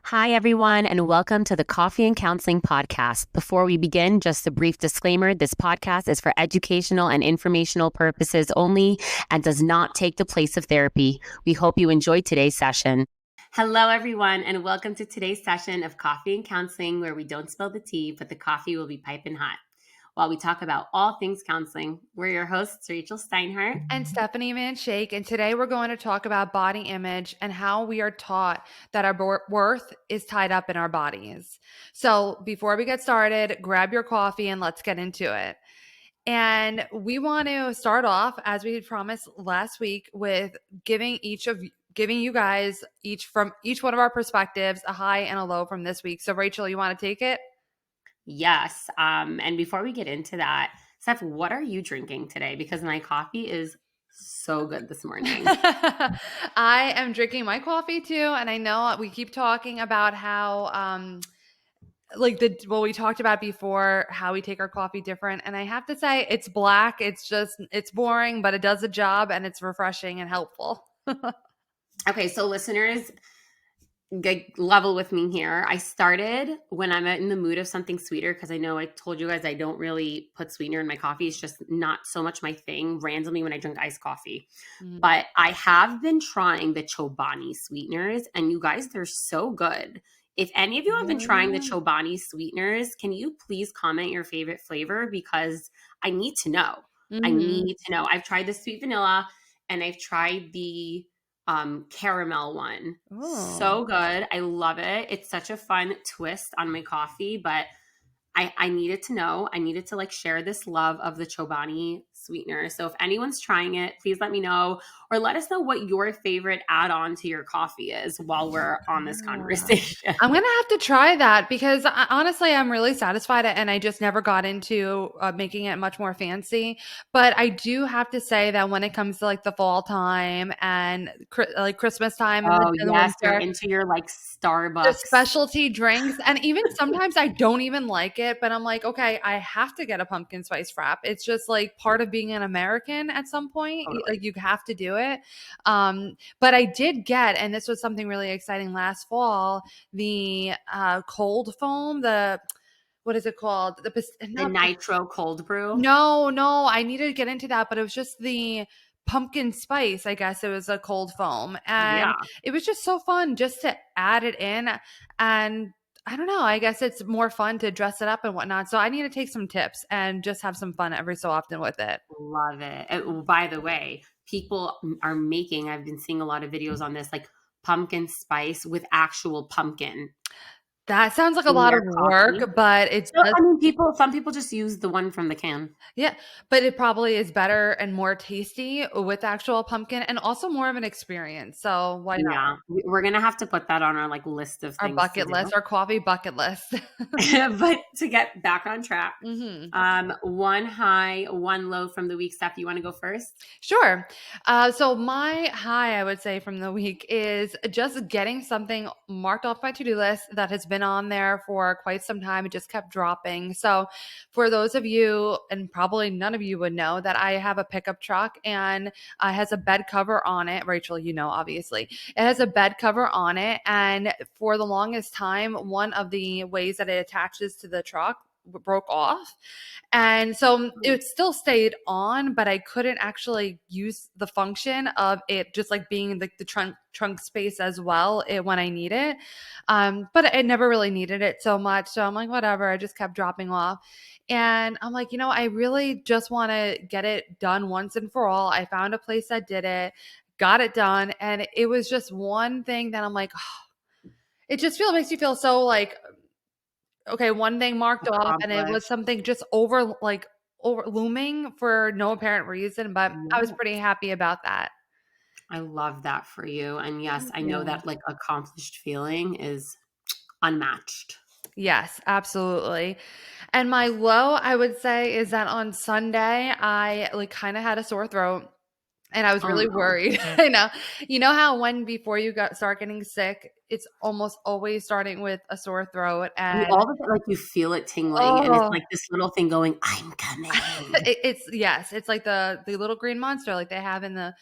Hi, everyone, and welcome to the Coffee and Counseling Podcast. Before we begin, just a brief disclaimer. This podcast is for educational and informational purposes only and does not take the place of therapy. We hope you enjoyed today's session. Hello, everyone, and welcome to today's session of Coffee and Counseling, where we don't spill the tea, but the coffee will be piping hot. While we talk about all things counseling, we're your hosts, Rachel Steinhardt and Stephanie Van Schaick, and today we're going to talk about body image and how we are taught that our worth is tied up in our bodies. So before we get started, grab your coffee and let's get into it. And we want to start off, as we had promised last week, with giving you guys from each one of our perspectives a high and a low from this week. So Rachel, you want to take it? Yes. And before we get into that, Steph, what are you drinking today? Because my coffee is so good this morning. I am drinking my coffee too. And I know we keep talking about how, we talked about before how we take our coffee different. And I have to say it's black. It's boring, but it does the job and it's refreshing and helpful. Okay. So listeners, level with me here. I started when I'm in the mood of something sweeter, because I know I told you guys I don't really put sweetener in my coffee. It's just not so much my thing randomly when I drink iced coffee. But I have been trying the Chobani sweeteners, and you guys, they're so good. If any of you have been trying the Chobani sweeteners, can you please comment your favorite flavor? Because I need to know. I need to know. I've tried the sweet vanilla and I've tried the caramel one. So good. I love it. It's such a fun twist on my coffee, but I needed to know. I needed to share this love of the Chobani sweetener. So if anyone's trying it, please let me know, or let us know what your favorite add-on to your coffee is while we're on this conversation. I'm going to have to try that because honestly, I'm really satisfied and I just never got into making it much more fancy. But I do have to say that when it comes to the fall time and Christmas time and the Yes, winter, you're into your Starbucks. the specialty drinks, and even sometimes I don't even like it, but I'm like, okay, I have to get a pumpkin spice frap. It's just part of being an American at some point. Totally. You have to do it. But I did get, and this was something really exciting last fall, the cold foam, what is it called? The nitro cold brew. No, I needed to get into that, but it was just the pumpkin spice. I guess it was a cold foam. And it was just so fun just to add it in. And I don't know, I guess it's more fun to dress it up and whatnot. So I need to take some tips and just have some fun every so often with it. Love it. By the way, people are making, I've been seeing a lot of videos on this, pumpkin spice with actual pumpkin. That sounds like a lot of work, but it's some people just use the one from the can. Yeah, but it probably is better and more tasty with actual pumpkin and also more of an experience. So why not? Yeah, we're going to have to put that on our list of Our things bucket list, our coffee bucket list. But to get back on track, one high, one low from the week. Steph, you want to go first? Sure. So my high, I would say, from the week is just getting something marked off my to-do list that has been on there for quite some time. It just kept dropping. So for those of you, and probably none of you would know, that I have a pickup truck and it has a bed cover on it. Rachel, you know, obviously. It has a bed cover on it. And for the longest time, one of the ways that it attaches to the truck broke off. And so it still stayed on, but I couldn't actually use the function of it just being the trunk space as well when I need it. But I never really needed it so much. So I'm like, whatever. I just kept dropping off. And I'm like, I really just want to get it done once and for all. I found a place that did it, got it done. And it was just one thing that I'm like, oh, it just makes you feel so okay, one thing marked off, and it was something just over looming for no apparent reason, but I was pretty happy about that. I love that for you. And yes, I know that accomplished feeling is unmatched. Yes, absolutely. And my low, I would say, is that on Sunday, I kind of had a sore throat. And I was really worried. I know. You know how before you start getting sick, it's almost always starting with a sore throat. You And all of it, like, you feel it tingling, and it's oh, like this little thing going, "I'm coming." it's yes, it's like the little green monster like they have in the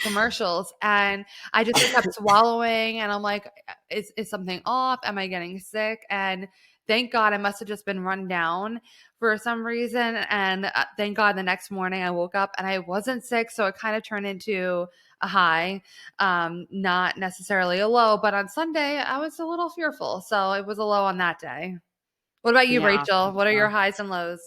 commercials, and I just like kept swallowing, and I'm like, is something off? Am I getting sick? And thank God I must have just been run down for some reason, and thank God the next morning I woke up and I wasn't sick, so it kind of turned into a high, not necessarily a low. But on Sunday I was a little fearful, so it was a low on that day. What about you, Yeah, for Rachel? What are your sure. highs and lows?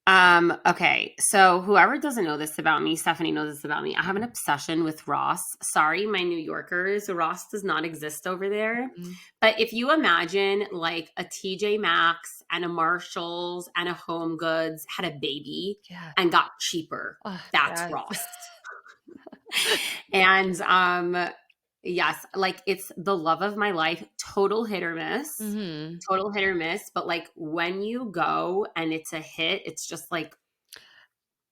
Okay, so whoever doesn't know this about me, Stephanie knows this about me. I have an obsession with Ross. Sorry, my New Yorkers, Ross does not exist over there. Mm, But if you imagine like a TJ Maxx and a Marshalls and a Home Goods had a baby yeah. and got cheaper, Oh, that's yes. Ross. And yes, like it's the love of my life, total hit or miss. Mhm. Total hit or miss, but like when you go and it's a hit, it's just like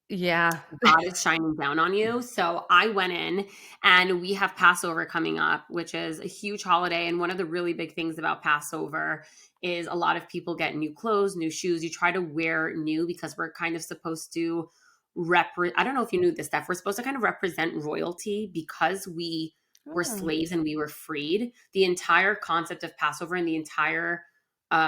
Yeah. God is shining down on you. So I went in, and we have Passover coming up, which is a huge holiday. And one of the really big things about Passover is a lot of people get new clothes, new shoes. You try to wear new because we're kind of supposed to I don't know if you knew this, Steph. We're supposed to kind of represent royalty because we were Oh. slaves and we were freed. The entire concept of Passover and the entire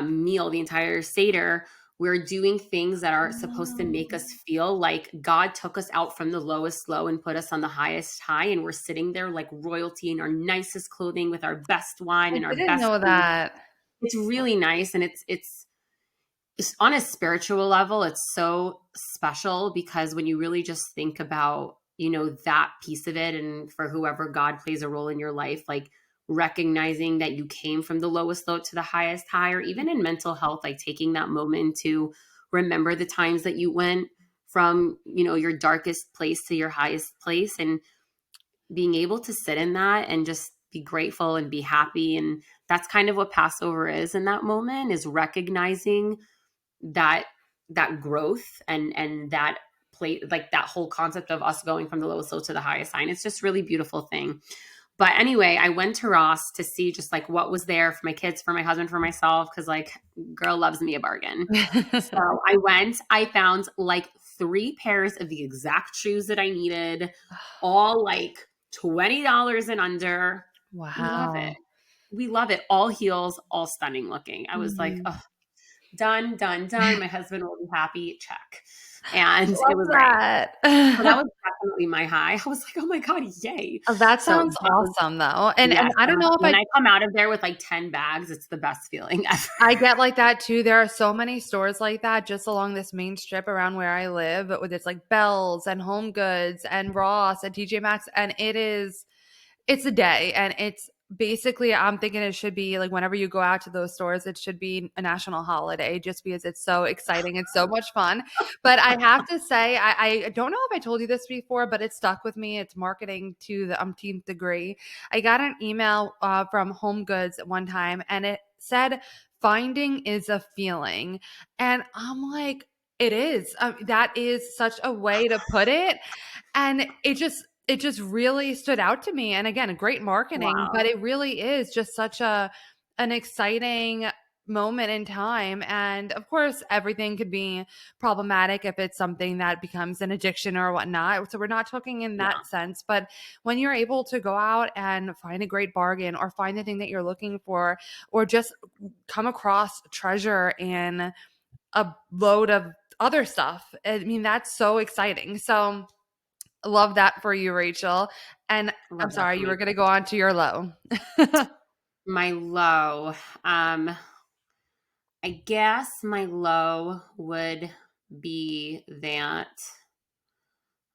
meal, the entire Seder, we're doing things that are supposed to make us Oh. feel like God took us out from the lowest low and put us on the highest high. And we're sitting there like royalty in our nicest clothing with our best wine I and our didn't best know food. that. It's really nice. And it's on a spiritual level, it's so special because when you really just think about, that piece of it, and for whoever God plays a role in your life, like recognizing that you came from the lowest low to the highest high, or even in mental health, like taking that moment to remember the times that you went from, your darkest place to your highest place, and being able to sit in that and just be grateful and be happy. And that's kind of what Passover is in that moment, is recognizing that growth and that play, like that whole concept of us going from the lowest low to the highest sign. It's just really beautiful thing. But anyway, I went to Ross to see just like what was there for my kids, for my husband, for myself, because like girl loves me a bargain. So I went, I found like 3 pairs of the exact shoes that I needed, all like $20 and under. We love it. Wow. We love it. All heels, all stunning looking. I was like, Mhm. oh, done, done, done. My husband will be happy. Check. And it Love was great. that. So that was definitely my high. I was like, oh my God, yay. Oh, that So sounds that was, awesome, though, and yes. I don't know if When I come out of there with like 10 bags, it's the best feeling ever. I get like that too. There are so many stores like that just along this main strip around where I live, with its like Bells and Home Goods and Ross and TJ Maxx, and it's a day, and it's basically, I'm thinking it should be like whenever you go out to those stores, it should be a national holiday just because it's so exciting. It's so much fun. But I have to say, I don't know if I told you this before, but it stuck with me. It's marketing to the umpteenth degree. I got an email from Home Goods one time, and it said, "Finding is a feeling." And I'm like, it is. That is such a way to put it. And it just really stood out to me. And again, great marketing, but Wow. it really is just such an exciting moment in time. And of course, everything could be problematic if it's something that becomes an addiction or whatnot. So we're not talking in Yeah. that sense. But when you're able to go out and find a great bargain or find the thing that you're looking for, or just come across treasure in a load of other stuff, I mean, that's so exciting. So love that for you, Rachel. And I I'm love that sorry, for you me were gonna too. go on to your low. My low. I guess my low would be that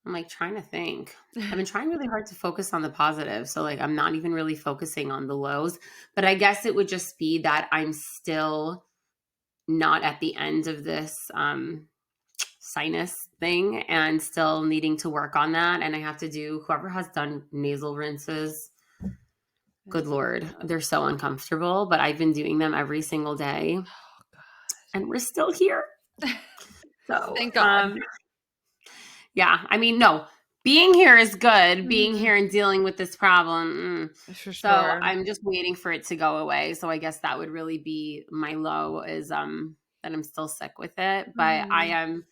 I'm like trying to think. I've been trying really hard to focus on the positive. So like I'm not even really focusing on the lows, but I guess it would just be that I'm still not at the end of this sinus thing and still needing to work on that. And I have to do, whoever has done nasal rinses, good Lord, they're so uncomfortable, but I've been doing them every single day and we're still here. So, Thank God. yeah, I mean, no, being here is good. Being Mhm. here and dealing with this problem. For So sure. I'm just waiting for it to go away. So I guess that would really be my low is that I'm still sick with it. But I Mhm. am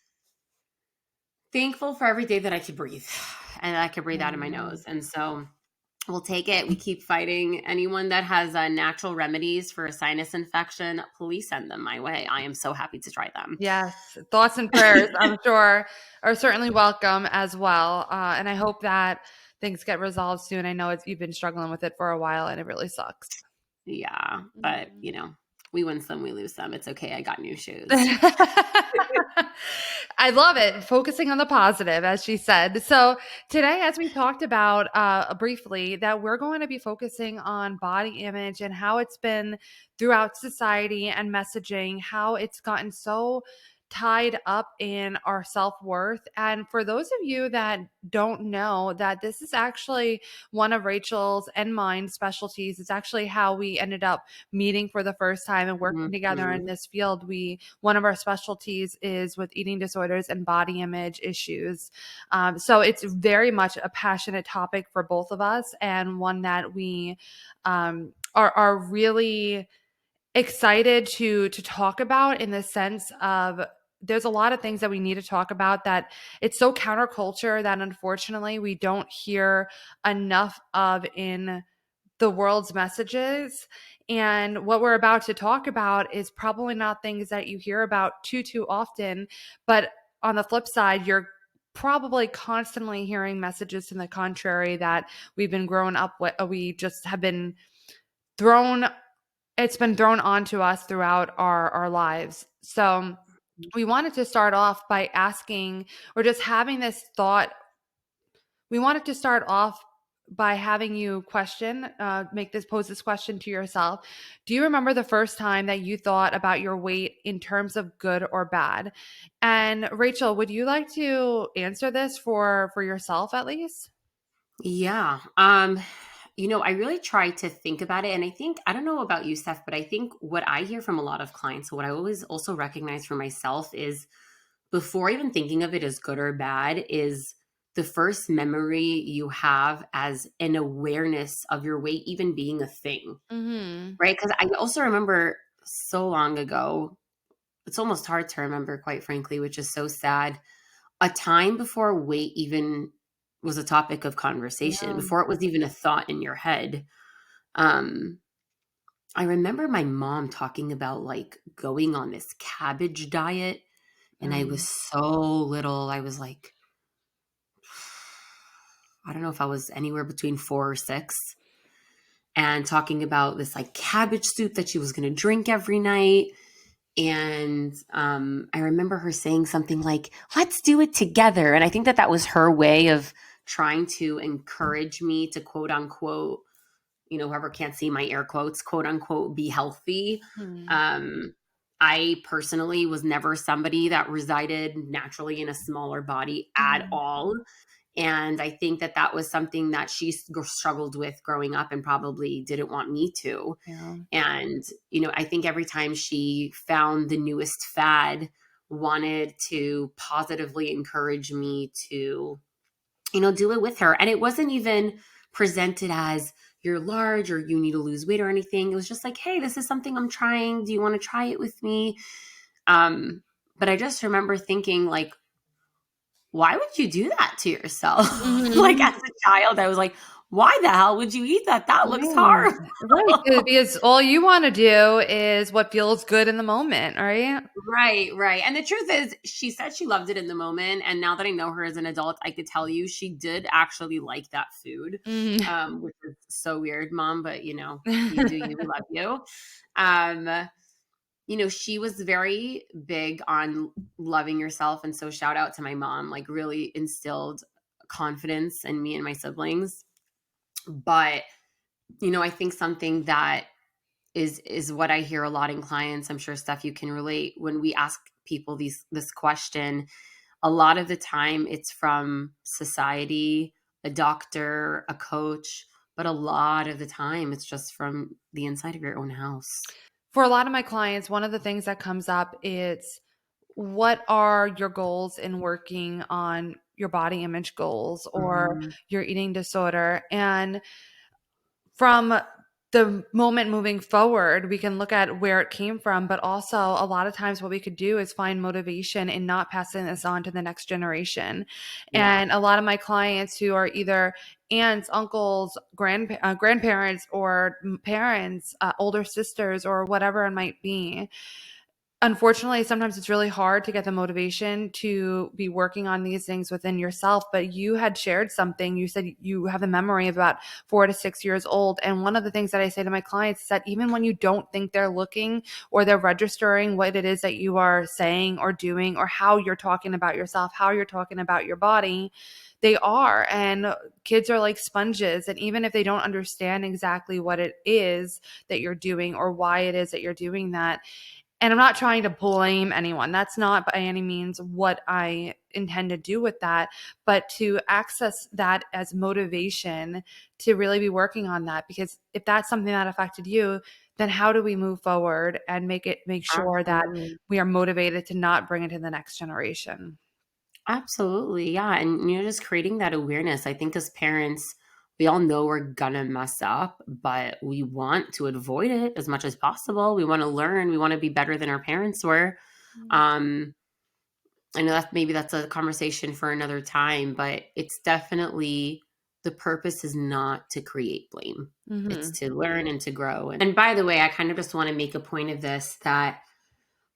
thankful for every day that I could breathe and I could breathe out of my Mhm. nose. And so we'll take it. We keep fighting. Anyone that has natural remedies for a sinus infection, please send them my way. I am so happy to try them. Yes, thoughts and prayers, I'm sure, are certainly welcome as well, and I hope that things get resolved soon. I know you've been struggling with it for a while, and it really sucks. Yeah, but Mhm. we win some, we lose some. It's okay. I got new shoes. I love it. Focusing on the positive, as she said. So, today, as we talked about briefly, that we're going to be focusing on body image and how it's been throughout society and messaging, how it's gotten so tied up in our self-worth. And for those of you that don't know, that this is actually one of Rachel's and mine specialties. It's actually how we ended up meeting for the first time and working together in Mhm. this field. One of our specialties is with eating disorders and body image issues. So it's very much a passionate topic for both of us, and one that we are really excited to talk about, in the sense of there's a lot of things that we need to talk about, that it's so counterculture that unfortunately we don't hear enough of in the world's messages. And what we're about to talk about is probably not things that you hear about too often. But on the flip side, you're probably constantly hearing messages to the contrary that we've been grown up with. We just have been thrown, it's been thrown onto us throughout our lives. So we wanted to start off by asking, or just having this thought. We wanted to start off by having you pose this question to yourself. Do you remember the first time that you thought about your weight in terms of good or bad? And Rachel, would you like to answer this for yourself at least? Yeah. I really try to think about it. And I think, I don't know about you, Steph, but I think what I hear from a lot of clients, so what I always also recognize for myself is before even thinking of it as good or bad, is the first memory you have as an awareness of your weight even being a thing, Mhm. right? Because I also remember so long ago, it's almost hard to remember, quite frankly, which is so sad, a time before weight even was a topic of conversation, Yeah. before it was even a thought in your head. Um, I remember my mom talking about like going on this cabbage diet, and I was Mm. so little. I was like, I don't know if I was anywhere between 4 or 6, and talking about this like cabbage soup that she was going to drink every night. And I remember her saying something like, let's do it together. And I think that that was her way of trying to encourage me to quote unquote, whoever can't see my air quotes, quote unquote, be healthy. Mm. Um, I personally was never somebody that resided naturally in a smaller body at Mhm. all. And I think that that was something that she struggled with growing up and probably didn't want me to. Yeah. And, I think every time she found the newest fad, wanted to positively encourage me to, do it with her. And it wasn't even presented as you're large or you need to lose weight or anything. It was just like, hey, this is something I'm trying. Do you want to try it with me? Um, but I just remember thinking, like, why would you do that to yourself? Like Mhm. as a child, I was like, why the hell would you eat that? That looks Right. horrible. Right, because all you wanna do is what feels good in the moment, right? Right, right. And the truth is, she said she loved it in the moment. And now that I know her as an adult, I could tell you she did actually like that food, Mm. which is so weird, mom. But you do you. We love you. Um, she was very big on loving yourself, and so shout out to my mom. Like, really instilled confidence in me and my siblings. But I think something that is what I hear a lot in clients. I'm sure Steph, you can relate when we ask people this question. A lot of the time, it's from society, a doctor, a coach, but a lot of the time, it's just from the inside of your own house. For a lot of my clients, one of the things that comes up is, what are your goals in working on your body image goals or Mm-hmm. your eating disorder. And from the moment moving forward, we can look at where it came from, but also a lot of times what we could do is find motivation in not passing this on to the next generation. Yeah. And a lot of my clients who are either aunts, uncles, grandparents, or parents, older sisters, or whatever it might be, unfortunately, sometimes it's really hard to get the motivation to be working on these things within yourself. But you had shared something. You said you have a memory of about 4 to 6 years old. And one of the things that I say to my clients is that even when you don't think they're looking or they're registering what it is that you are saying or doing or how you're talking about yourself, how you're talking about your body, they are. And kids are like sponges. And even if they don't understand exactly what it is that you're doing or why it is that you're doing that, and I'm not trying to blame anyone. That's not by any means what I intend to do with that, but to access that as motivation to really be working on that. Because if that's something that affected you, then how do we move forward and make sure that Absolutely. we are motivated to not bring it to the next generation? Absolutely. Yeah. And just creating that awareness. I think as parents, we all know we're gonna mess up, but we want to avoid it as much as possible. We want to learn. We want to be better than our parents were. Um, I know that maybe that's a conversation for another time, but it's definitely the purpose is not to create blame. It's Mm-hmm. to learn and to grow. And by the way, I kind of just want to make a point of this that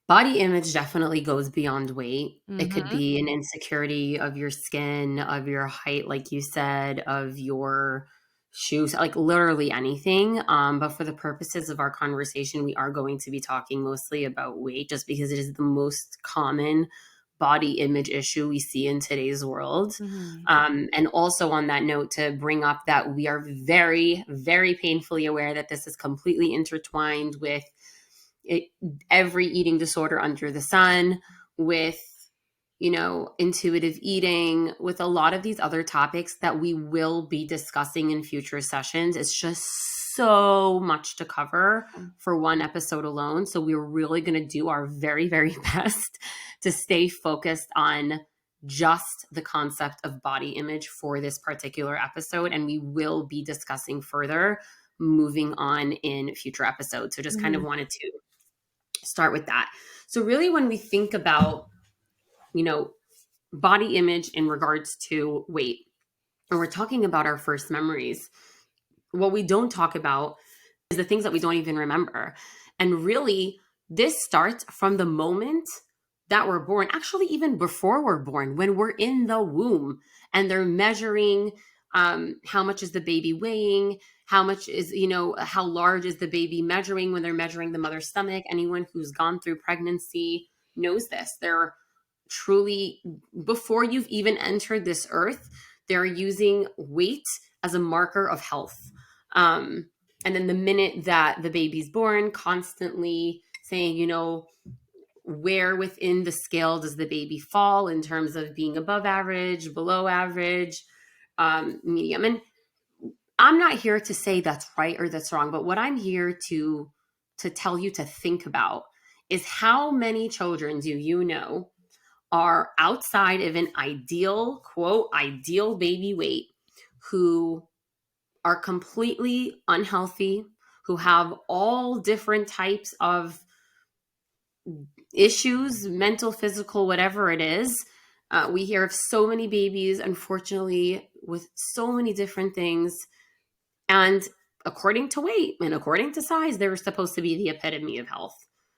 body image definitely goes beyond weight. It could Mm-hmm. be an insecurity of your skin, of your height, like you said, of your shoes, like literally anything. But for the purposes of our conversation, we are going to be talking mostly about weight just because it is the most common body image issue we see in today's world. Mm-hmm. And also on that note, to bring up that we are very, very painfully aware that this is completely intertwined with it, every eating disorder under the sun, with intuitive eating, with a lot of these other topics that we will be discussing in future sessions. It's just so much to cover for one episode alone, so we're really going to do our very, very best to stay focused on just the concept of body image for this particular episode, and we will be discussing further moving on in future episodes. So just kind of Mm-hmm. wanted to start with that. So really when we think about, you know, body image in regards to weight, and we're talking about our first memories, what we don't talk about is the things that we don't even remember. And really, this starts from the moment that we're born, actually, even before we're born, when we're in the womb and they're measuring how much is the baby weighing, how much is, how large is the baby measuring when they're measuring the mother's stomach. Anyone who's gone through pregnancy knows this. They're truly, before you've even entered this earth, they're using weight as a marker of health. And then the minute that the baby's born, constantly saying, where within the scale does the baby fall in terms of being above average, below average, medium. And I'm not here to say that's right or that's wrong, but what I'm here to tell you to think about is how many children do you know are outside of an ideal, quote, ideal baby weight, who are completely unhealthy, who have all different types of issues, mental, physical, whatever it is. We hear of so many babies, unfortunately, with so many different things. And according to weight and according to size, they're supposed to be the epitome of health.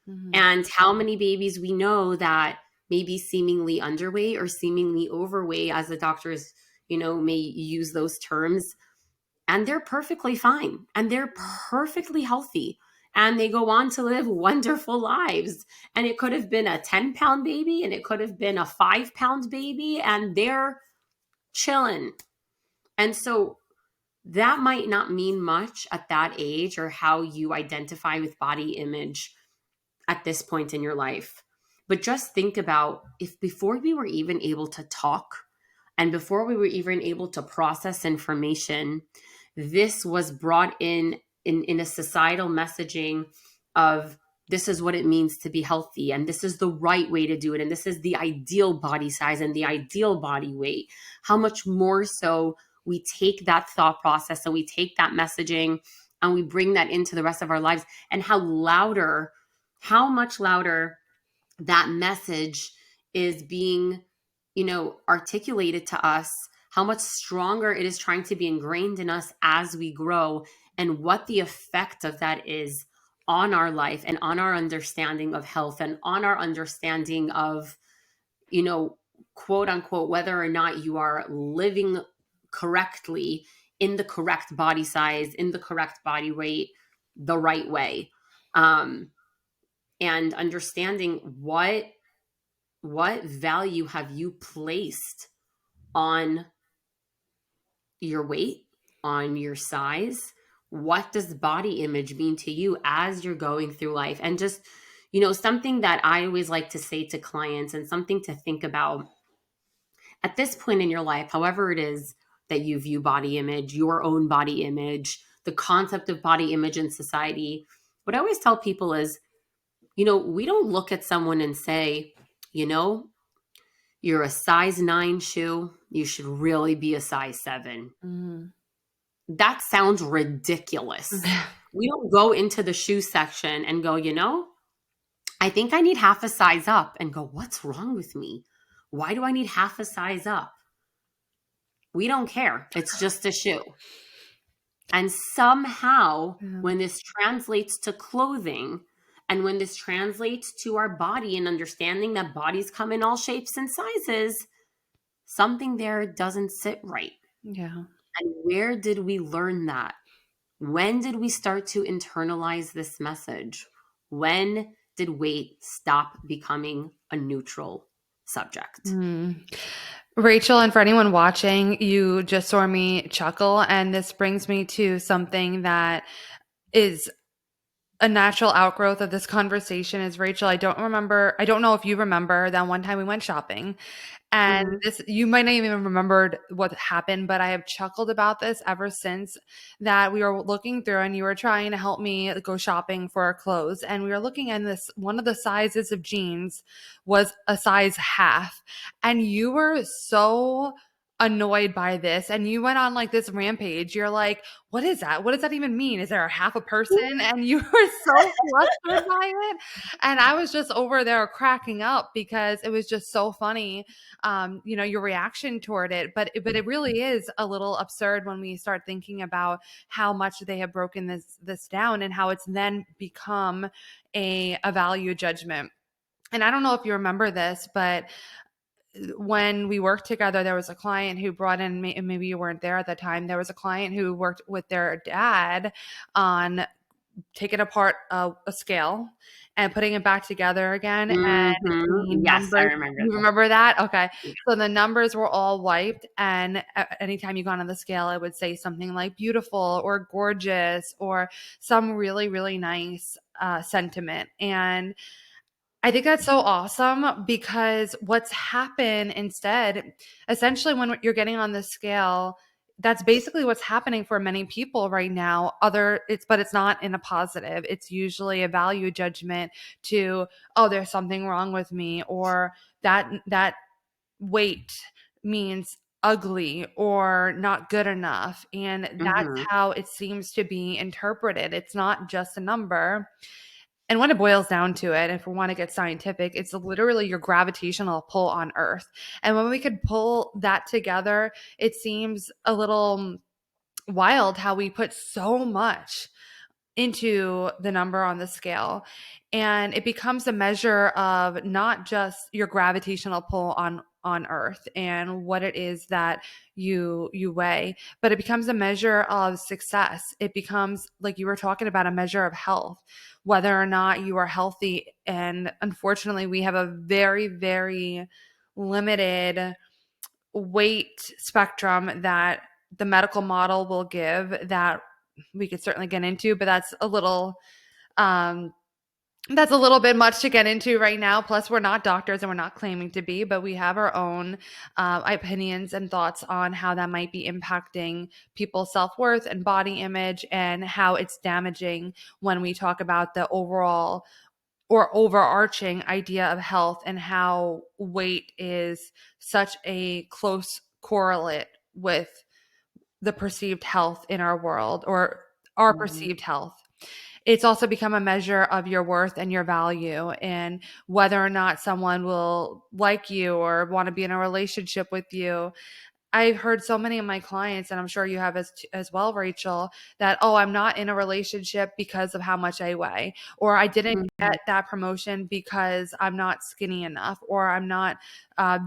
Mm-hmm. And how many babies we know that may be seemingly underweight or seemingly overweight, as the doctors, may use those terms, and they're perfectly fine and they're perfectly healthy and they go on to live wonderful lives. And it could have been a 10-pound baby and it could have been a 5-pound baby and they're chilling. And so that might not mean much at that age or how you identify with body image at this point in your life. But just think about if before we were even able to talk and before we were even able to process information, this was brought in a societal messaging of this is what it means to be healthy, and this is the right way to do it, and this is the ideal body size and the ideal body weight, how much more so we take that thought process and we take that messaging and we bring that into the rest of our lives, and how much louder that message is being, articulated to us, how much stronger it is trying to be ingrained in us as we grow, and what the effect of that is on our life and on our understanding of health and on our understanding of, quote unquote, whether or not you are living correctly in the correct body size, in the correct body weight, the right way. And understanding what value have you placed on your weight, on your size? What does body image mean to you as you're going through life? And just, something that I always like to say to clients, and something to think about at this point in your life, however it is that you view body image, your own body image, the concept of body image in society. What I always tell people is, we don't look at someone and say, you know, you're a size 9 shoe, you should really be a size 7. Mm. That sounds ridiculous. We don't go into the shoe section and go, I think I need half a size up, and go, what's wrong with me? Why do I need half a size up? We don't care. It's just a shoe. And somehow, when this translates to clothing, and when this translates to our body and understanding that bodies come in all shapes and sizes, something there doesn't sit right. Yeah. And where did we learn that? When did we start to internalize this message? When did weight stop becoming a neutral subject? Rachel, and for anyone watching, you just saw me chuckle, and this brings me to something that is a natural outgrowth of this conversation. Is, Rachel, I don't know if you remember that one time we went shopping, and this, you might not even remembered what happened, but I have chuckled about this ever since. That we were looking through and you were trying to help me go shopping for our clothes. And we were looking at this, one of the sizes of jeans was a size half. And you were so annoyed by this. And you went on like this rampage. You're like, what is that? What does that even mean? Is there a half a person? And you were so flustered by it. And I was just over there cracking up because it was just so funny, your reaction toward it. But it really is a little absurd when we start thinking about how much they have broken this down, and how it's then become a value judgment. And I don't know if you remember this, but when we worked together, there was a client who brought in, maybe you weren't there at the time, there was a client who worked with their dad on taking apart a scale and putting it back together again. And the Yes, I numbers, remember you that. remember that? Okay. Yeah. So the numbers were all wiped. And anytime you got on the scale, it would say something like beautiful or gorgeous or some really, really nice sentiment. And I think that's so awesome, because what's happened instead, essentially when you're getting on the scale, that's basically what's happening for many people right now. But it's not in a positive. It's usually a value judgment to, oh, there's something wrong with me, or that weight means ugly or not good enough. And that's how it seems to be interpreted. It's not just a number. And when it boils down to it, if we want to get scientific, it's literally your gravitational pull on Earth. And when we could pull that together, it seems a little wild how we put so much into the number on the scale. And it becomes a measure of not just your gravitational pull on Earth and what it is that you weigh, but it becomes a measure of success. It becomes, like you were talking about, a measure of health, whether or not you are healthy. And unfortunately, we have a very, very limited weight spectrum that the medical model will give, that we could certainly get into, but um that's a little bit much to get into right now. Plus, we're not doctors and we're not claiming to be, but we have our own opinions and thoughts on how that might be impacting people's self-worth and body image, and how it's damaging when we talk about the overall or overarching idea of health and how weight is such a close correlate with the perceived health in our world, or our Mhm. perceived health. It's also become a measure of your worth and your value, and whether or not someone will like you or want to be in a relationship with you. I've heard so many of my clients, and I'm sure you have as well, Rachel, that, oh, I'm not in a relationship because of how much I weigh, or I didn't Mhm. get that promotion because I'm not skinny enough, or I'm not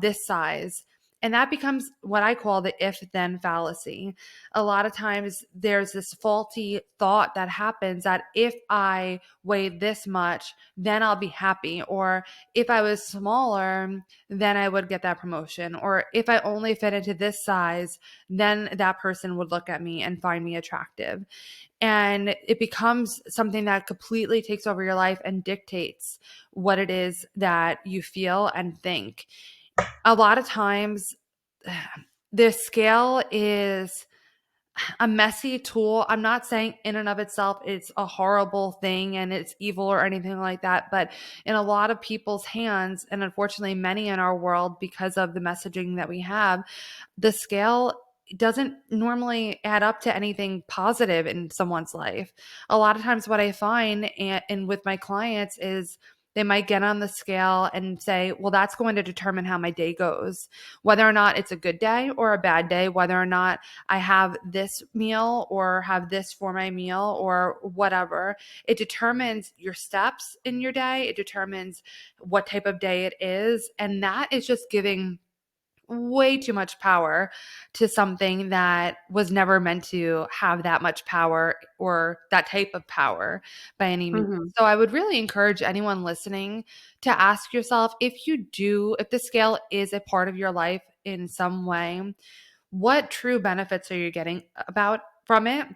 this size. And that becomes what I call the if then fallacy. A lot of times there's this faulty thought that happens that if I weigh this much, then I'll be happy. Or if I was smaller, then I would get that promotion. Or if I only fit into this size, then that person would look at me and find me attractive. And it becomes something that completely takes over your life and dictates what it is that you feel and think. A lot of times, the scale is a messy tool. I'm not saying in and of itself it's a horrible thing and it's evil or anything like that, but in a lot of people's hands, and unfortunately many in our world, because of the messaging that we have, the scale doesn't normally add up to anything positive in someone's life. A lot of times what I find and with my clients is they might get on the scale and say, well, that's going to determine how my day goes, whether or not it's a good day or a bad day, whether or not I have this meal or have this for my meal or whatever. It determines your steps in your day. It determines what type of day it is. And that is just giving way too much power to something that was never meant to have that much power or that type of power by any means. Mhm. So I would really encourage anyone listening to ask yourself, if the scale is a part of your life in some way, what true benefits are you getting about from it?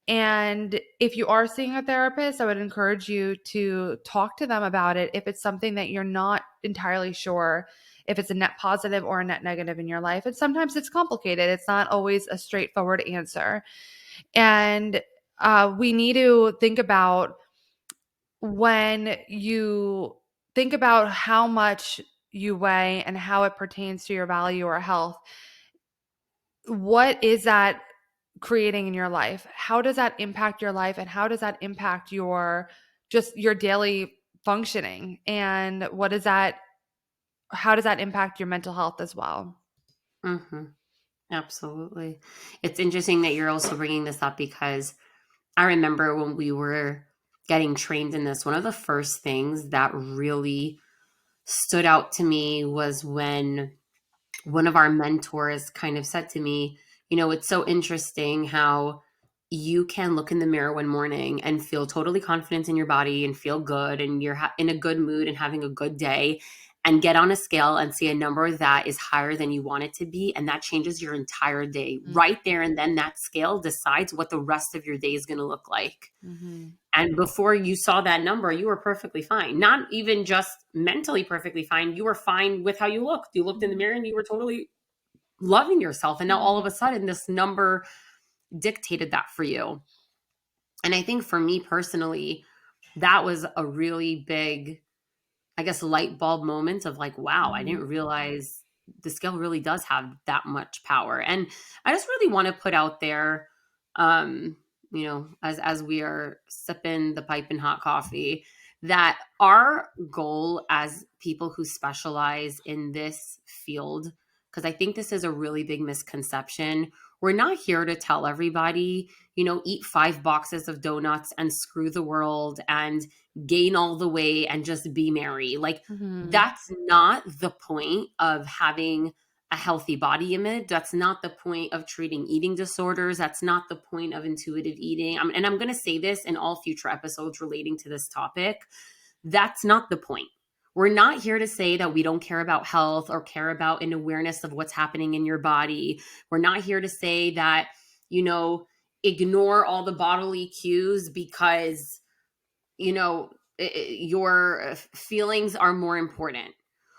And if you are seeing a therapist, I would encourage you to talk to them about it if it's something that you're not entirely sure if it's a net positive or a net negative in your life. And sometimes it's complicated. It's not always a straightforward answer. And we need to think about, when you think about how much you weigh and how it pertains to your value or health, what is that creating in your life? How does that impact your life, and how does that impact your just your daily functioning? And how does that impact your mental health as well? Mhm. Absolutely. It's interesting that you're also bringing this up because I remember when we were getting trained in this, one of the first things that really stood out to me was when one of our mentors kind of said to me, it's so interesting how you can look in the mirror one morning and feel totally confident in your body and feel good and you're in a good mood and having a good day, and get on a scale and see a number that is higher than you want it to be, and that changes your entire day right there, and then that scale decides what the rest of your day is going to look like. Mm-hmm. And before you saw that number, you were perfectly fine. Not even just mentally perfectly fine. You were fine with how you looked. You looked in the mirror and you were totally loving yourself. And now all of a sudden, this number dictated that for you. And I think for me personally, that was a really big, I guess, light bulb moment of like, wow, I Mm-hmm. didn't realize the scale really does have that much power. And I just really want to put out there, um, as we are sipping the piping hot coffee, that our goal as people who specialize in this field, because I think this is a really big misconception. We're not here to tell everybody, eat 5 boxes of donuts and screw the world and gain all the weight and just be merry. Like, Mm-hmm. that's not the point of having a healthy body image. That's not the point of treating eating disorders. That's not the point of intuitive eating. And I'm going to say this in all future episodes relating to this topic. That's not the point. We're not here to say that we don't care about health or care about an awareness of what's happening in your body. We're not here to say that, ignore all the bodily cues because your feelings are more important.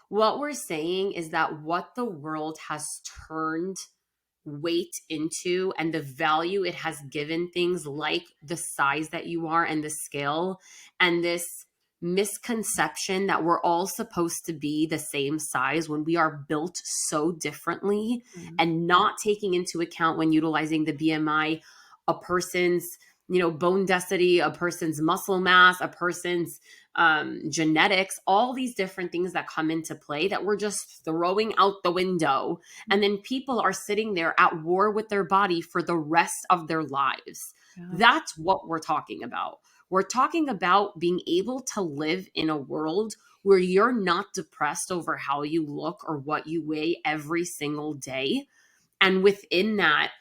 What we're saying is that what the world has turned weight into, and the value it has given things like the size that you are and the scale and this misconception that we're all supposed to be the same size when we are built so differently, Mhm. and not taking into account when utilizing the BMI a person's bone density, a person's muscle mass, a person's genetics, all these different things that come into play that we're just throwing out the window. And then people are sitting there at war with their body for the rest of their lives. Yeah. That's what we're talking about. We're talking about being able to live in a world where you're not depressed over how you look or what you weigh every single day. And within that,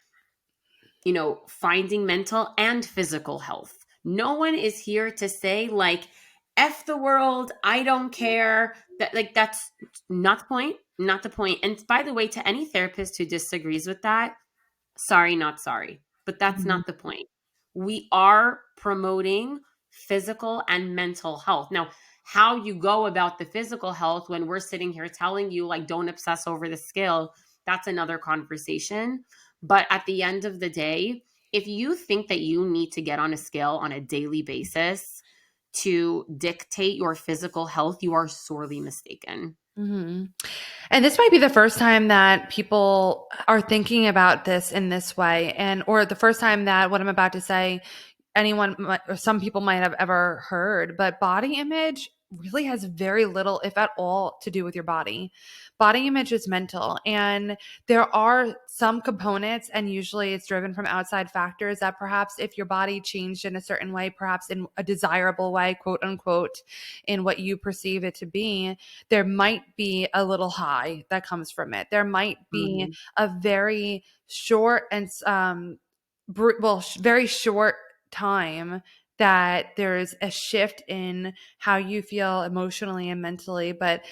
finding mental and physical health. No one is here to say, like, F the world, I don't care. That's not the point. Not the point. And by the way, to any therapist who disagrees with that, sorry, not sorry. But that's Mhm. not the point. We are promoting physical and mental health. Now, how you go about the physical health when we're sitting here telling you, like, don't obsess over the scale, that's another conversation. But at the end of the day, if you think that you need to get on a scale on a daily basis to dictate your physical health, you are sorely mistaken. Mhm. And this might be the first time that people are thinking about this in this way, or the first time that what I'm about to say anyone might, or some people might have ever heard, but body image really has very little, if at all, to do with your body. Body image is mental, and there are some components, and usually it's driven from outside factors that perhaps if your body changed in a certain way, perhaps in a desirable way, quote unquote, in what you perceive it to be, there might be a little high that comes from it. There might be Mhm. a very short and very short time that there's a shift in how you feel emotionally and mentally. But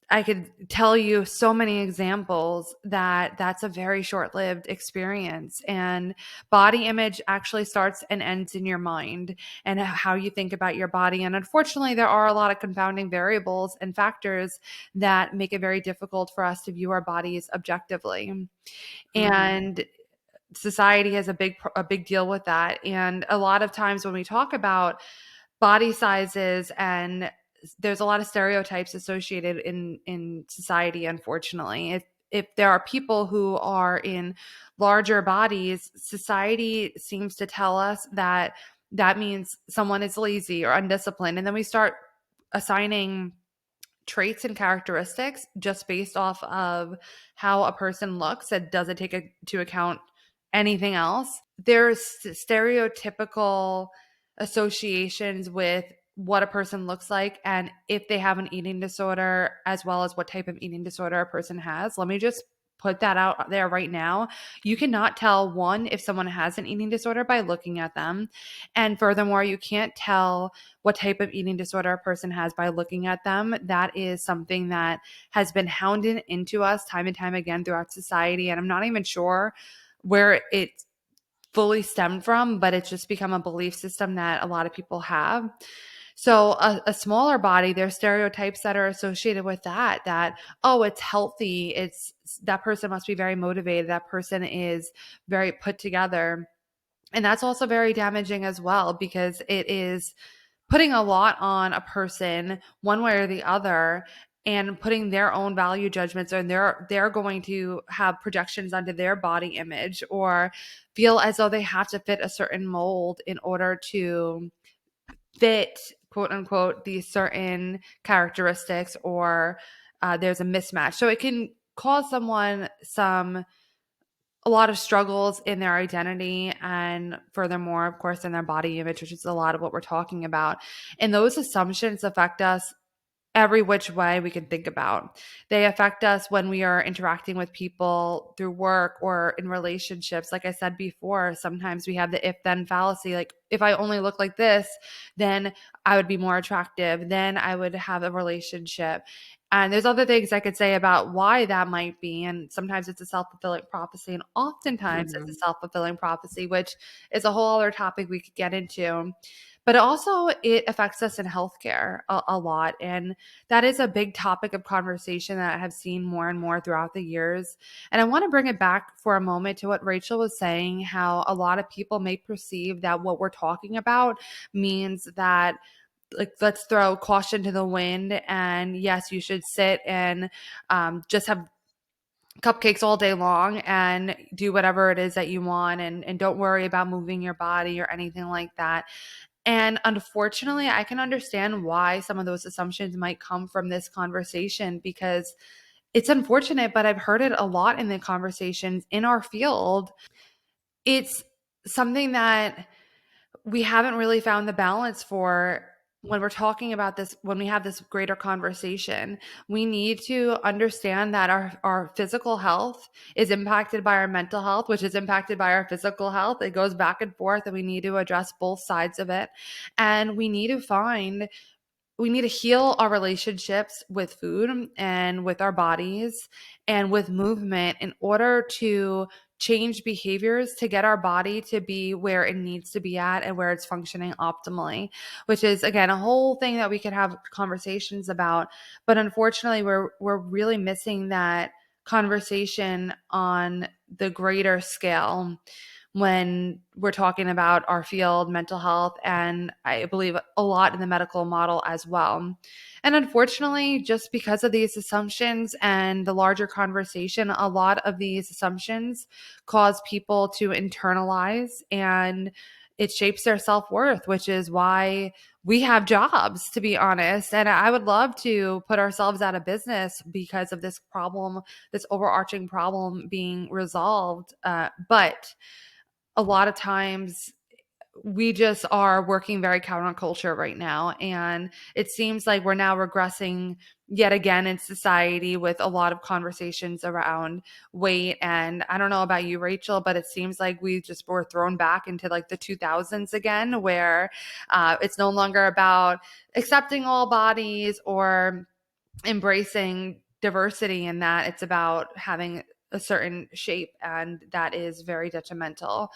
I could tell you so many examples that that's a very short-lived experience. And body image actually starts and ends in your mind and how you think about your body. And unfortunately, there are a lot of confounding variables and factors that make it very difficult for us to view our bodies objectively. Mhm. And society has a big deal with that. And a lot of times when we talk about body sizes, and there's a lot of stereotypes associated in society, unfortunately. If there are people who are in larger bodies, society seems to tell us that that means someone is lazy or undisciplined, and then we start assigning traits and characteristics just based off of how a person looks that doesn't take into account anything else. There's stereotypical associations with what a person looks like and if they have an eating disorder, as well as what type of eating disorder a person has. Let me just put that out there right now. You cannot tell, one, if someone has an eating disorder by looking at them. And furthermore, you can't tell what type of eating disorder a person has by looking at them. That is something that has been hounded into us time and time again throughout society. And I'm not even sure where it fully stemmed from, but it's just become a belief system that a lot of people have. So a smaller body, there's stereotypes that are associated with that, oh, it's healthy. It's that person must be very motivated. That person is very put together. And that's also very damaging as well, because it is putting a lot on a person one way or the other, and putting their own value judgments, and they're going to have projections onto their body image or feel as though they have to fit a certain mold in order to fit, quote unquote, these certain characteristics, or there's a mismatch. So it can cause someone a lot of struggles in their identity, and furthermore, of course, in their body image, which is a lot of what we're talking about. And those assumptions affect us every which way we can think about. They affect us when we are interacting with people through work or in relationships. Like I said before, sometimes we have the if then fallacy. Like, if I only look like this, then I would be more attractive. Then I would have a relationship. And there's other things I could say about why that might be. And sometimes it's a self-fulfilling prophecy. And oftentimes it's a Mhm. self-fulfilling prophecy, which is a whole other topic we could get into. But also it affects us in healthcare a lot. And that is a big topic of conversation that I have seen more and more throughout the years. And I want to bring it back for a moment to what Rachel was saying, how a lot of people may perceive that what we're talking about means that like, let's throw caution to the wind. And yes, you should sit and just have cupcakes all day long and do whatever it is that you want, and don't worry about moving your body or anything like that. And unfortunately, I can understand why some of those assumptions might come from this conversation, because it's unfortunate, but I've heard it a lot in the conversations in our field. It's something that we haven't really found the balance for when we're talking about this. When we have this greater conversation, we need to understand that our physical health is impacted by our mental health, which is impacted by our physical health. It goes back and forth, and we need to address both sides of it. And we need to heal our relationships with food and with our bodies and with movement in order to change behaviors to get our body to be where it needs to be at and where it's functioning optimally, which is, again, a whole thing that we could have conversations about. But unfortunately, we're really missing that conversation on the greater scale when we're talking about our field, mental health, and I believe a lot in the medical model as well. And unfortunately, just because of these assumptions and the larger conversation, a lot of these assumptions cause people to internalize, and it shapes their self-worth, which is why we have jobs, to be honest. And I would love to put ourselves out of business because of this problem, this overarching problem being resolved. But a lot of times we just are working very counterculture right now. And it seems like we're now regressing yet again in society with a lot of conversations around weight. And I don't know about you, Rachel, but it seems like we just were thrown back into like the 2000s again, where it's no longer about accepting all bodies or embracing diversity, in that it's about having a certain shape, and that is very detrimental.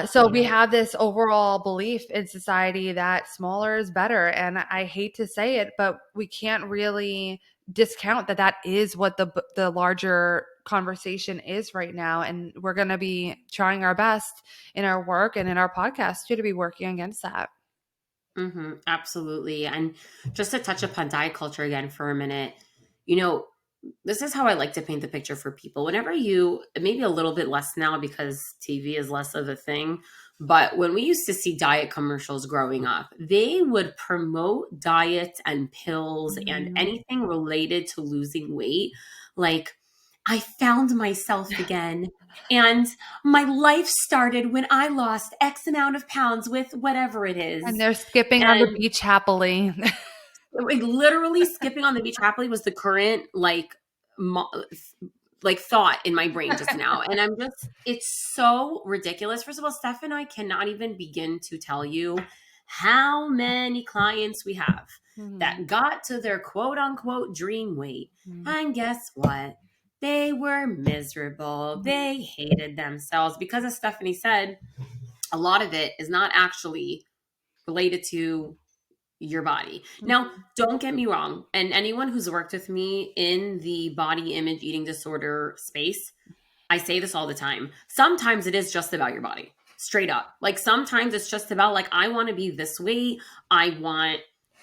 So we Yeah. have this overall belief in society that smaller is better. And I hate to say it, but we can't really discount that that is what the larger conversation is right now. And we're going to be trying our best in our work and in our podcast too, to be working against that. Absolutely. And just to touch upon diet culture again for a minute, you know, this is how I like to paint the picture for people. Whenever you, maybe a little bit less now because TV is less of a thing, but when we used to see diet commercials growing up, they would promote diets and pills and Mhm. anything related to losing weight. Like, I found myself again. And my life started when I lost X amount of pounds with whatever it And is. they're skipping on the And beach happily. like literally skipping on the beach happily was the current like thought in my brain just now. And I'm just, it's so ridiculous. First of all, Steph and I cannot even begin to tell you how many clients we have Mhm. that got to their quote unquote dream weight. Mhm. And guess what? They were miserable. They hated themselves because, as Stephanie said, a lot of it is not actually related to your body. Now, Mhm. don't get me wrong. And anyone who's worked with me in the body image eating disorder space, I say this all the time. Sometimes it is just about your body, straight up. Like sometimes it's just about, like, I want to be this weight. I want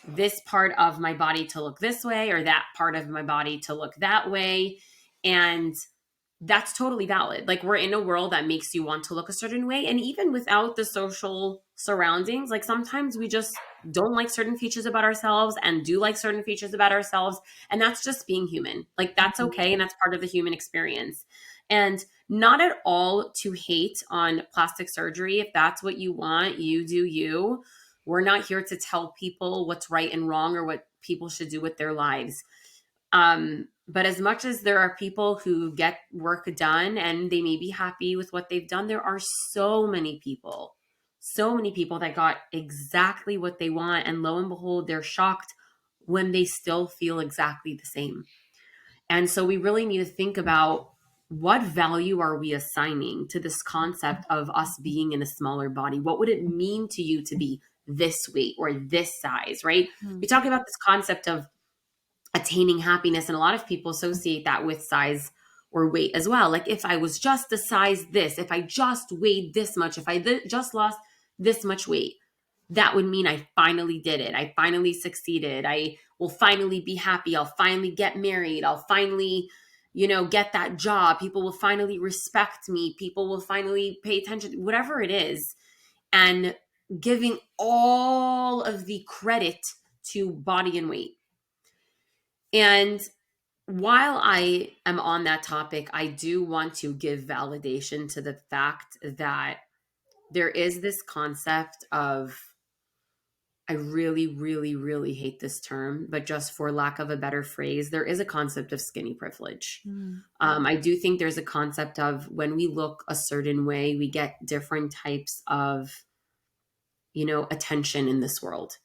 this part of my body to look this way or that part of my body to look that way. And that's totally valid. Like, we're in a world that makes you want to look a certain way. And even without the social surroundings, like sometimes we just don't like certain features about ourselves and do like certain features about ourselves. And that's just being human. Like, that's Mhm. okay. And that's part of the human experience. And not at all to hate on plastic surgery. If that's what you want, you do you. We're not here to tell people what's right and wrong or what people should do with their lives. But as much as there are people who get work done and they may be happy with what they've done, there are so many people that got exactly what they want. And lo and behold, they're shocked when they still feel exactly the same. And so we really need to think about, what value are we assigning to this concept of us being in a smaller body? What would it mean to you to be this weight or this size, right? Mhm. We talk about this concept of attaining happiness, and a lot of people associate that with size or weight as well. Like, if I was just the size this, if I just weighed this much, if I just lost this much weight. that would mean I finally did it. I finally succeeded. I will finally be happy. I'll finally get married. I'll finally, get that job. People will finally respect me. People will finally pay attention, whatever it is. And giving all of the credit to body and weight. And while I am on that topic, I do want to give validation to the fact that there is this concept of, I really, really, really hate this term, but just for lack of a better phrase, there is a concept of skinny privilege. Mm. I do think there's a concept of when we look a certain way, we get different types of, attention in this world.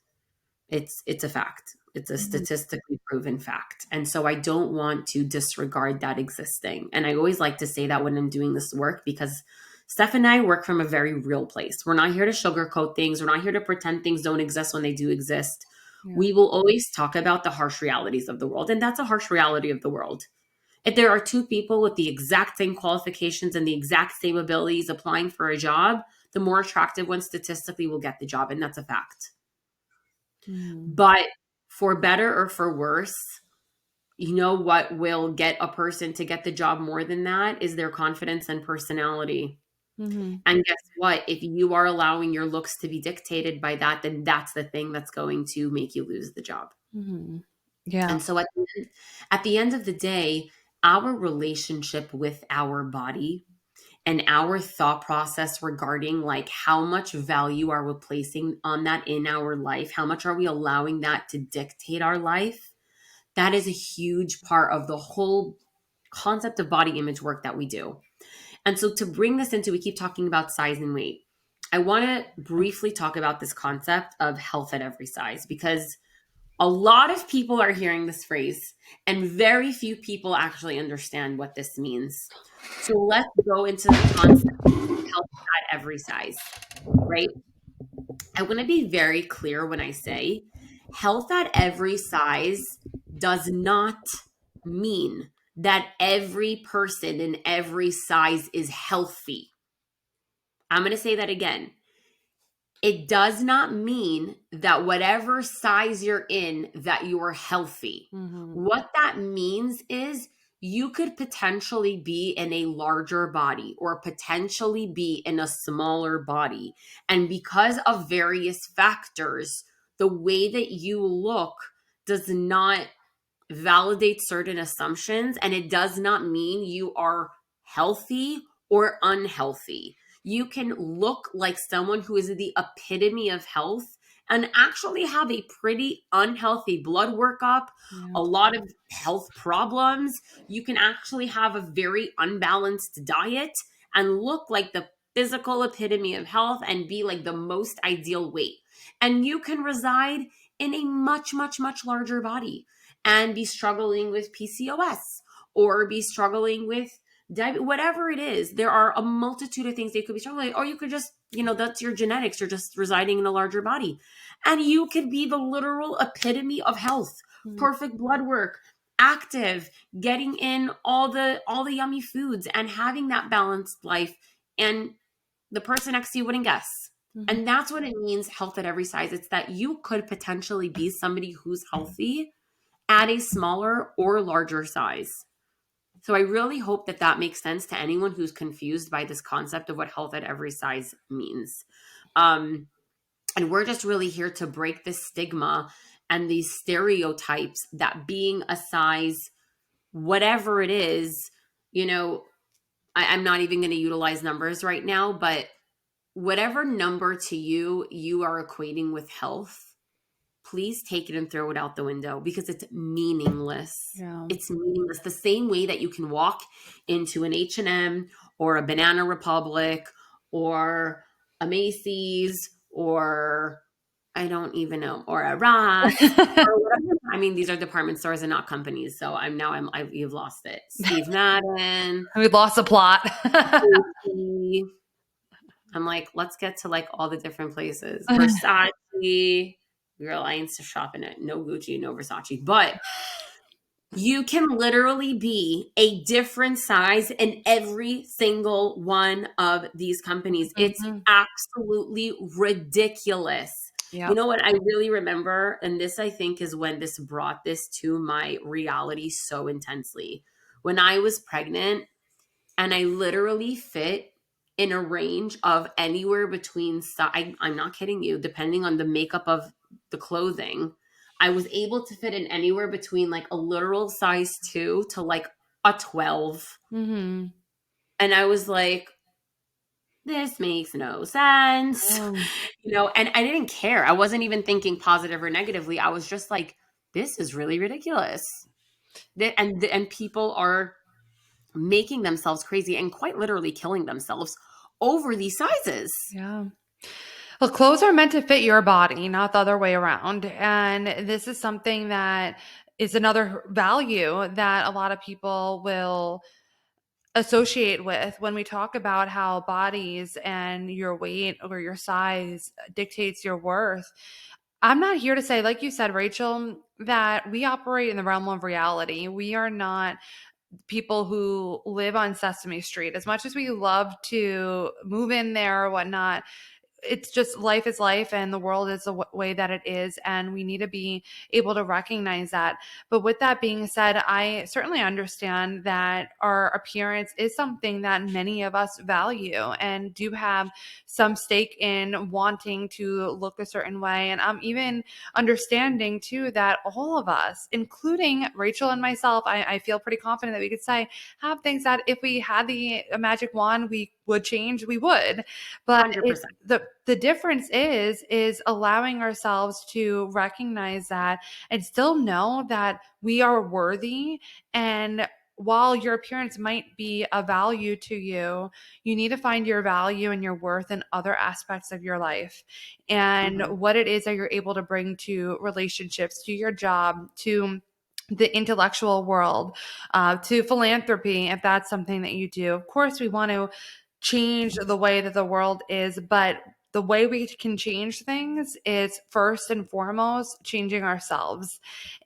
It's a fact. It's a Mhm. statistically proven fact. And so I don't want to disregard that existing. And I always like to say that when I'm doing this work, because Steph and I work from a very real place. We're not here to sugarcoat things. We're not here to pretend things don't exist when they do exist. Yeah. We will always talk about the harsh realities of the world. And that's a harsh reality of the world. If there are two people with the exact same qualifications and the exact same abilities applying for a job, the more attractive one statistically will get the job. And that's a fact. Mhm. But for better or for worse, what will get a person to get the job more than that is their confidence and personality. Mhm. And guess what? If you are allowing your looks to be dictated by that, then that's the thing that's going to make you lose the job. Mhm. Yeah. And so at the end of the day, our relationship with our body and our thought process regarding like how much value are we placing on that in our life, how much are we allowing that to dictate our life, that is a huge part of the whole concept of body image work that we do. And so to bring this into, we keep talking about size and weight. I want to briefly talk about this concept of health at every size, because a lot of people are hearing this phrase and very few people actually understand what this means. So let's go into the concept of health at every size, right? I want to be very clear when I say health at every size does not mean that every person in every size is healthy. I'm going to say that again. It does not mean that whatever size you're in, that you are healthy. Mhm. What that means is you could potentially be in a larger body or potentially be in a smaller body. And because of various factors, the way that you look does not validate certain assumptions, and it does not mean you are healthy or unhealthy. You can look like someone who is the epitome of health and actually have a pretty unhealthy blood workup, Yeah. a lot of health problems. You can actually have a very unbalanced diet and look like the physical epitome of health and be like the most ideal weight. And you can reside in a much, much, much larger body and be struggling with PCOS or be struggling with diabetes, whatever it is. There are a multitude of things they could be struggling with, or you could just, that's your genetics. You're just residing in a larger body. And you could be the literal epitome of health, Mhm. perfect blood work, active, getting in all the yummy foods and having that balanced life. And the person next to you wouldn't guess. Mhm. And that's what it means, health at every size. It's that you could potentially be somebody who's healthy at a smaller or larger size. So I really hope that that makes sense to anyone who's confused by this concept of what health at every size means. And we're just really here to break this stigma and these stereotypes that being a size, whatever it is, I'm not even going to utilize numbers right now, but whatever number to you you are equating with health, please take it and throw it out the window because it's meaningless. Yeah. It's meaningless. The same way that you can walk into an H&M or a Banana Republic or a Macy's or I don't even know, or a Ross or whatever. I mean, these are department stores and not companies. So you've lost it. Steve Madden, We lost the plot. Gucci. I'm like, let's get to like all the different places. Versace. Girl, I ain't shopping at no Gucci, no Versace. But you can literally be a different size in every single one of these companies. It's Mhm. absolutely ridiculous You Yep. know what I really remember, and this I think is when this brought this to my reality so intensely. When I was pregnant, and I literally fit in a range of anywhere between, I'm not kidding you, depending on the makeup of the clothing, I was able to fit in anywhere between like a literal size 2 to like a 12. Mm-hmm. And I was like, this makes no sense. Oh, And I didn't care. I wasn't even thinking positive or negatively. I was just like, this is really ridiculous. And people are making themselves crazy and quite literally killing themselves over these sizes. yeah. Well, clothes are meant to fit your body, not the other way around. And this is something that is another value that a lot of people will associate with when we talk about how bodies and your weight or your size dictates your worth. I'm not here to say, like you said, Rachel, that we operate in the realm of reality. We are not people who live on Sesame Street. As much as we love to move in there or whatnot, it's just life is life and the world is the way that it is, and we need to be able to recognize that. But with that being said, I certainly understand that our appearance is something that many of us value and do have some stake in wanting to look a certain way. And I'm even understanding too that all of us, including Rachel and myself, I feel pretty confident that we could say have things that if we had a magic wand we would change, we would. But it 100%. the difference is allowing ourselves to recognize that and still know that we are worthy. And while your appearance might be a value to you, you need to find your value and your worth in other aspects of your life and Hmm. what it is that you're able to bring to relationships, to your job, to the intellectual world, to philanthropy, if that's something that you do. Of course, we want to change the way that the world is, but the way we can change things is first and foremost changing ourselves.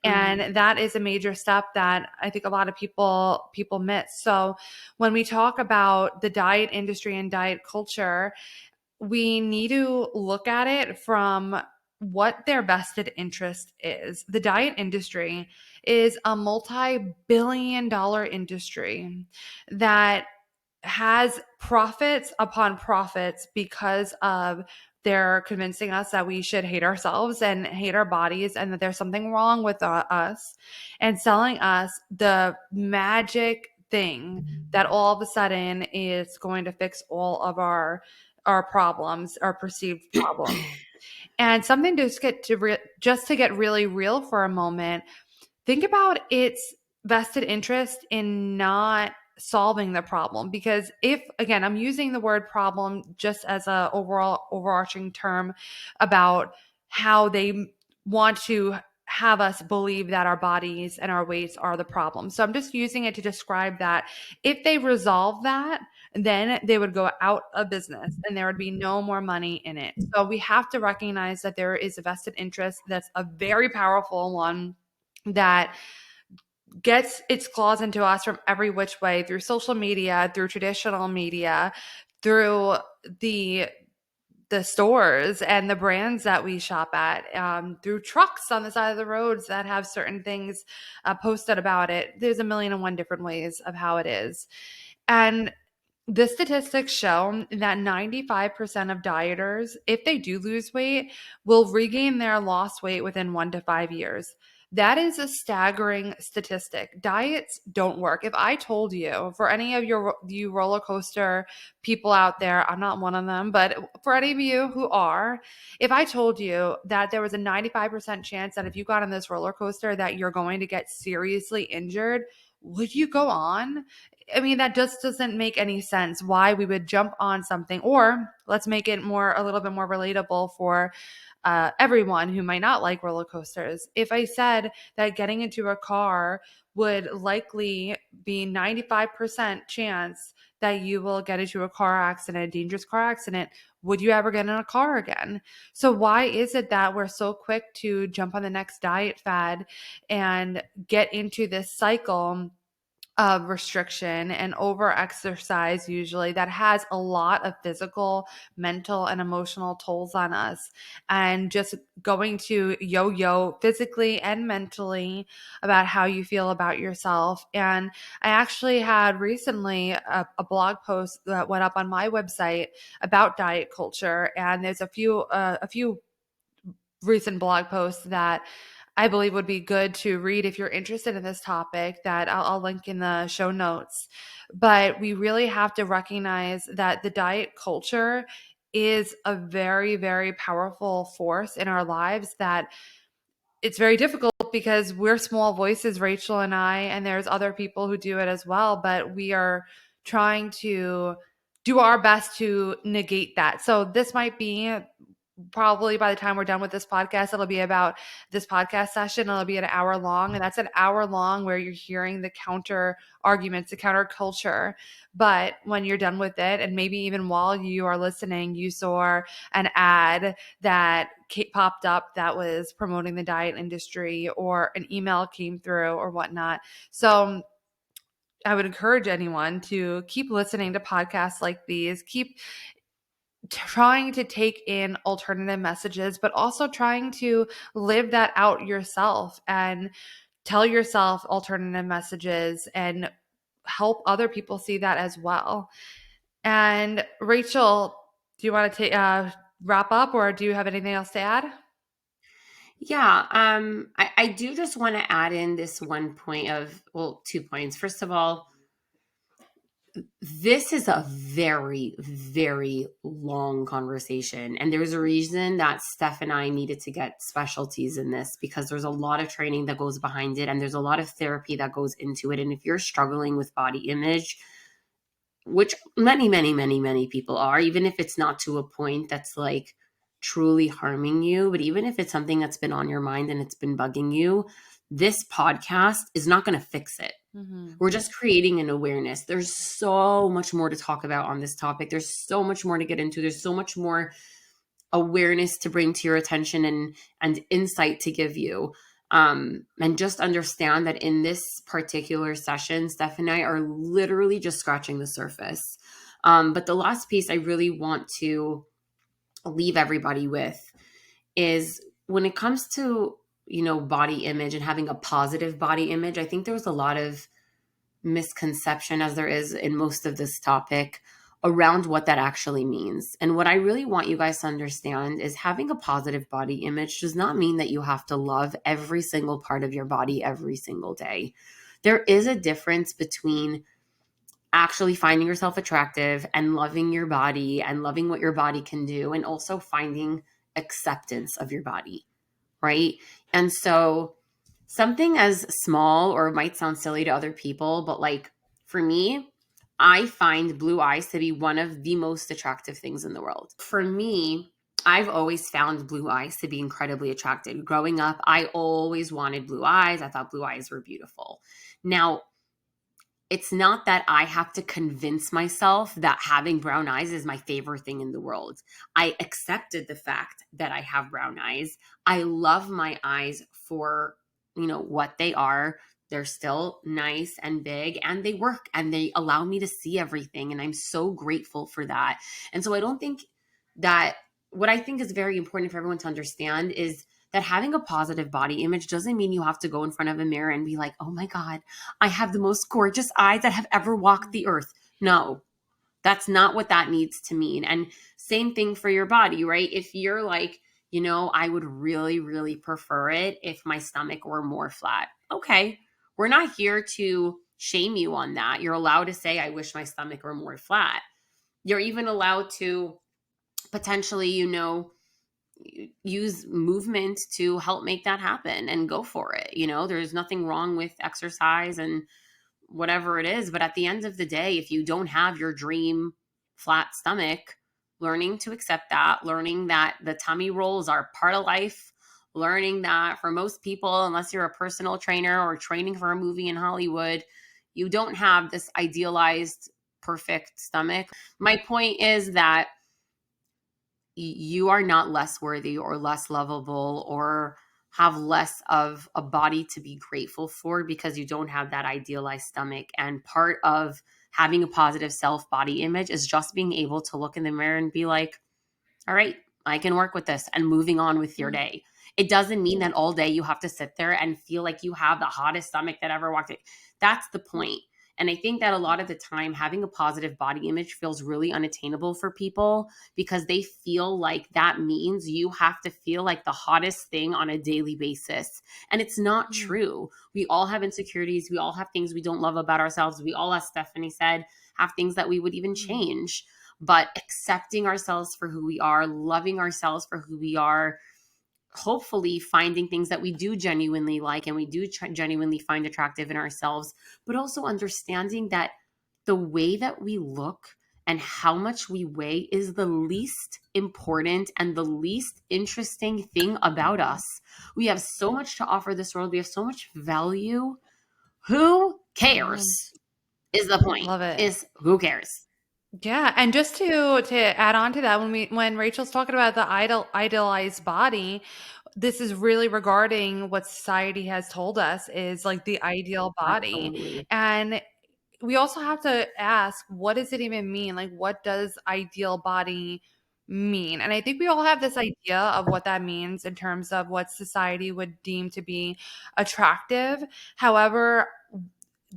Hmm. And that is a major step that I think a lot of people miss. So when we talk about the diet industry and diet culture, we need to look at it from what their vested interest is. The diet industry is a multi-billion dollar industry that has profits upon profits because of they're convincing us that we should hate ourselves and hate our bodies and that there's something wrong with us, and selling us the magic thing that all of a sudden is going to fix all of our problems, our perceived problems. And something to just to get really real for a moment, think about its vested interest in not solving the problem. Because if, again, I'm using the word problem just as a overall overarching term about how they want to have us believe that our bodies and our weights are the problem. So I'm just using it to describe that if they resolve that, then they would go out of business and there would be no more money in it. So we have to recognize that there is a vested interest that's a very powerful one that gets its claws into us from every which way, through social media, through traditional media, through the the stores and the brands that we shop at, through trucks on the side of the roads that have certain things posted about it. There's a million and one different ways of how it is. And the statistics show that 95% of dieters, if they do lose weight, will regain their lost weight within 1 to 5 years. That is a staggering statistic. Diets don't work. If I told you, for any of you roller coaster people out there, I'm not one of them, but for any of you who are, if I told you that there was a 95% chance that if you got on this roller coaster that you're going to get seriously injured, would you go on? I mean, that just doesn't make any sense why we would jump on something. Or let's make it a little bit more relatable for everyone who might not like roller coasters. If I said that getting into a car would likely be 95% chance that you will get into a car accident, a dangerous car accident, would you ever get in a car again? So why is it that we're so quick to jump on the next diet fad and get into this cycle of restriction and over exercise, usually, that has a lot of physical, mental, and emotional tolls on us. And just going to yo yo physically and mentally about how you feel about yourself. And I actually had recently a blog post that went up on my website about diet culture. And there's a few recent blog posts that I believe would be good to read if you're interested in this topic, that I'll link in the show notes. But we really have to recognize that the diet culture is a very, very powerful force in our lives, that it's very difficult because we're small voices, Rachel and I, and there's other people who do it as well, but we are trying to do our best to negate that. So this might be, probably by the time we're done with this podcast, it'll be about this podcast session. It'll be an hour long, and that's an hour long where you're hearing the counter arguments, the counter culture. But when you're done with it, and maybe even while you are listening, you saw an ad that popped up that was promoting the diet industry, or an email came through or whatnot. So I would encourage anyone to keep listening to podcasts like these, keep trying to take in alternative messages, but also trying to live that out yourself and tell yourself alternative messages and help other people see that as well. And Rachel, do you want to wrap up, or do you have anything else to add? Yeah, I do just want to add in this one point of, well, 2 points. First of all, this is a very, very long conversation. And there's a reason that Steph and I needed to get specialties in this, because there's a lot of training that goes behind it, and there's a lot of therapy that goes into it. And if you're struggling with body image, which many, many, many, many people are, even if it's not to a point that's like truly harming you, but even if it's something that's been on your mind and it's been bugging you, this podcast is not going to fix it. Mm-hmm. We're just creating an awareness. There's so much more to talk about on this topic. There's so much more to get into. There's so much more awareness to bring to your attention, and insight to give you. And just understand that in this particular session, Steph and I are literally just scratching the surface. But the last piece I really want to leave everybody with is, when it comes to, body image and having a positive body image, I think there's a lot of misconception, as there is in most of this topic, around what that actually means. And what I really want you guys to understand is, having a positive body image does not mean that you have to love every single part of your body every single day. There is a difference between actually finding yourself attractive and loving your body and loving what your body can do, and also finding acceptance of your body, right? And so, something as small, or it might sound silly to other people, but like for me, I find blue eyes to be one of the most attractive things in the world. For me, I've always found blue eyes to be incredibly attractive. Growing up, I always wanted blue eyes. I thought blue eyes were beautiful. Now, it's not that I have to convince myself that having brown eyes is my favorite thing in the world. I accepted the fact that I have brown eyes. I love my eyes for, what they are. They're still nice and big, and they work, and they allow me to see everything. And I'm so grateful for that. And so I don't think that, what I think is very important for everyone to understand is that having a positive body image doesn't mean you have to go in front of a mirror and be like, oh my God, I have the most gorgeous eyes that have ever walked the earth. No, that's not what that needs to mean. And same thing for your body, right? If you're like, I would really, really prefer it if my stomach were more flat. Okay. We're not here to shame you on that. You're allowed to say, I wish my stomach were more flat. You're even allowed to potentially, use movement to help make that happen, and go for it. There's nothing wrong with exercise and whatever it is. But at the end of the day, if you don't have your dream flat stomach, learning to accept that, learning that the tummy rolls are part of life, learning that for most people, unless you're a personal trainer or training for a movie in Hollywood, you don't have this idealized perfect stomach. My point is that you are not less worthy or less lovable or have less of a body to be grateful for because you don't have that idealized stomach. And part of having a positive self body image is just being able to look in the mirror and be like, all right, I can work with this, and moving on with your day. It doesn't mean that all day you have to sit there and feel like you have the hottest stomach that ever walked it. That's the point. And I think that a lot of the time, having a positive body image feels really unattainable for people because they feel like that means you have to feel like the hottest thing on a daily basis. And it's not Mhm. true. We all have insecurities. We all have things we don't love about ourselves. We all, as Stephanie said, have things that we would even Mhm. change. But accepting ourselves for who we are, loving ourselves for who we are, hopefully finding things that we do genuinely like and we do genuinely find attractive in ourselves, but also understanding that the way that we look and how much we weigh is the least important and the least interesting thing about us. We have so much to offer this world. We have so much value. Who Yeah, cares? Is the point. love it. Is who cares? Yeah, and just to add on to that, when Rachel's talking about the idealized body, this is really regarding what society has told us is like the ideal body. Absolutely. And we also have to ask, what does it even mean? Like, what does ideal body mean? And I think we all have this idea of what that means in terms of what society would deem to be attractive. However,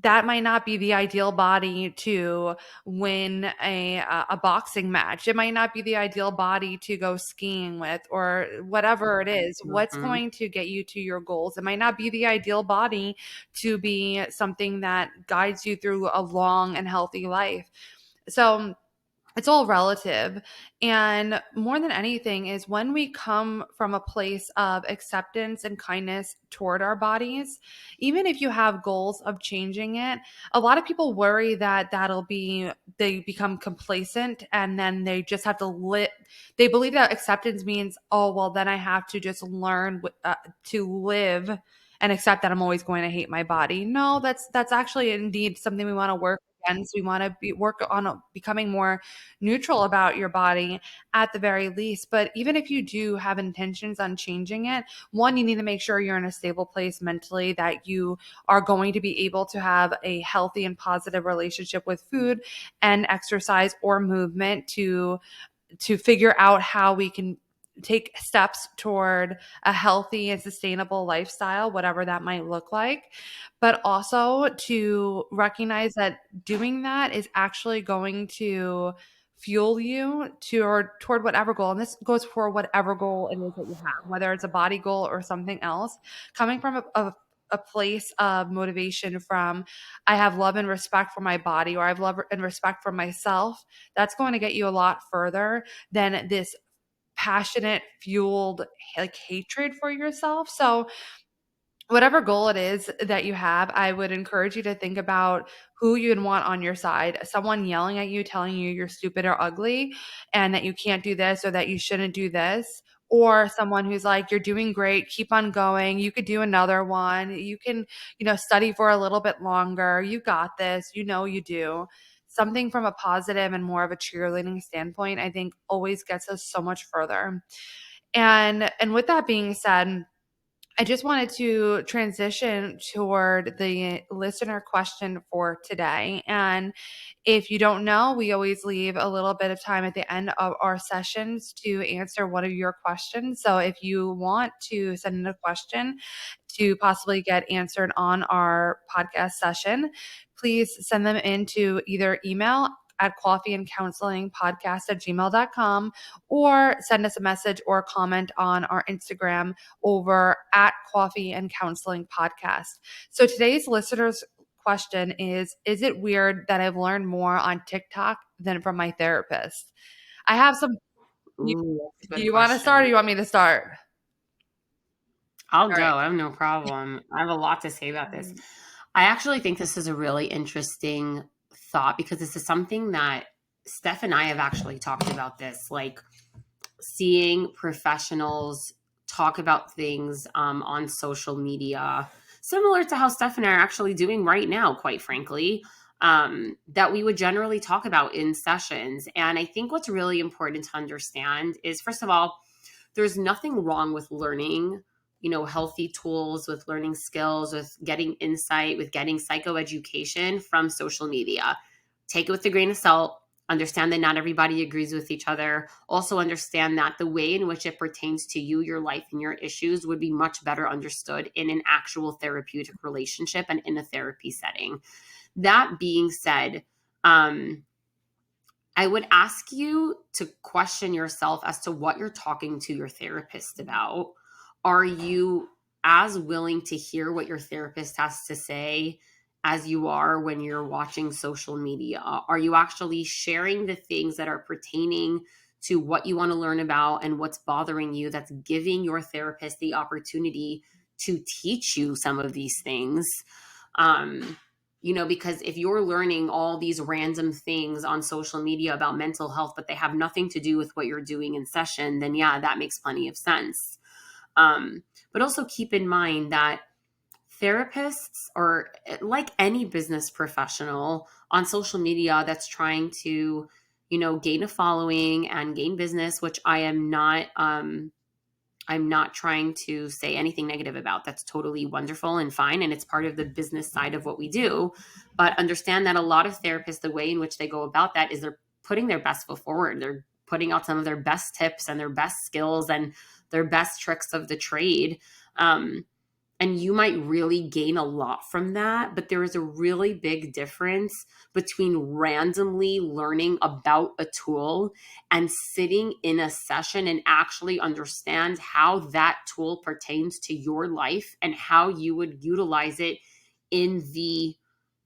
that might not be the ideal body to win a boxing match. It might not be the ideal body to go skiing with or whatever it is. What's Mhm. going to get you to your goals? It might not be the ideal body to be something that guides you through a long and healthy life. So it's all relative. And more than anything is when we come from a place of acceptance and kindness toward our bodies, even if you have goals of changing it, a lot of people worry that they become complacent and then they just have to they believe that acceptance means, oh, well, then I have to just learn to live and accept that I'm always going to hate my body. No, that's actually indeed something we want to work against. We want to work on becoming more neutral about your body at the very least. But even if you do have intentions on changing it, one, you need to make sure you're in a stable place mentally, that you are going to be able to have a healthy and positive relationship with food and exercise or movement to figure out how we can take steps toward a healthy and sustainable lifestyle, whatever that might look like, but also to recognize that doing that is actually going to fuel you toward whatever goal. And this goes for whatever goal it is that you have, whether it's a body goal or something else, coming from a place of motivation from I have love and respect for my body, or I have love and respect for myself. That's going to get you a lot further than this passionate, fueled like hatred for yourself. So whatever goal it is that you have, I would encourage you to think about who you'd want on your side. Someone yelling at you, telling you you're stupid or ugly and that you can't do this or that you shouldn't do this. Or someone who's like, you're doing great, keep on going. You could do another one. You can, study for a little bit longer. You got this. You know you do. Something from a positive and more of a cheerleading standpoint, I think always gets us so much further. And with that being said, I just wanted to transition toward the listener question for today. And if you don't know, we always leave a little bit of time at the end of our sessions to answer one of your questions. So if you want to send in a question to possibly get answered on our podcast session, please send them into either email at coffeeandcounselingpodcast@gmail.com or send us a message or comment on our Instagram over at Coffee and Counseling Podcast. So today's listeners question is it weird that I've learned more on TikTok than from my therapist? I have some. you, Ooh, that's a do good you want to start or question. you want me to start? I'll All right. go. I have no problem. I have a lot to say about this. I actually think this is a really interesting thought because this is something that Steph and I have actually talked about this, like seeing professionals talk about things on social media, similar to how Steph and I are actually doing right now, quite frankly, that we would generally talk about in sessions. And I think what's really important to understand is, first of all, there's nothing wrong with learning healthy tools, with learning skills, with getting insight, with getting psychoeducation from social media. Take it with a grain of salt. Understand that not everybody agrees with each other. Also understand that the way in which it pertains to you, your life, and your issues would be much better understood in an actual therapeutic relationship and in a therapy setting. That being said, I would ask you to question yourself as to what you're talking to your therapist about. Are you as willing to hear what your therapist has to say as you are when you're watching social media? Are you actually sharing the things that are pertaining to what you want to learn about and what's bothering you, that's giving your therapist the opportunity to teach you some of these things? Um, because if you're learning all these random things on social media about mental health, but they have nothing to do with what you're doing in session, then yeah, that makes plenty of sense. But also keep in mind that therapists, or like any business professional on social media that's trying to, gain a following and gain business, which I'm not trying to say anything negative about. That's totally wonderful and fine. And it's part of the business side of what we do. But understand that a lot of therapists, the way in which they go about that is they're putting their best foot forward. They're putting out some of their best tips and their best skills and their best tricks of the trade. And you might really gain a lot from that, but there is a really big difference between randomly learning about a tool and sitting in a session and actually understand how that tool pertains to your life and how you would utilize it in the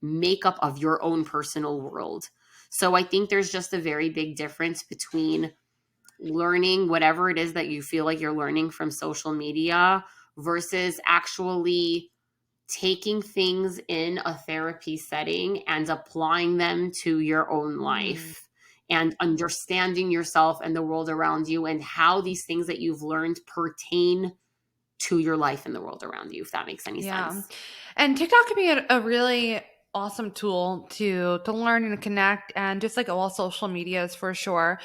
makeup of your own personal world. So I think there's just a very big difference between learning whatever it is that you feel like you're learning from social media versus actually taking things in a therapy setting and applying them to your own Mm. life and understanding yourself and the world around you and how these things that you've learned pertain to your life and the world around you, if that makes any Yeah. sense. And TikTok can be a really awesome tool to learn and connect, and just like all social medias for sure.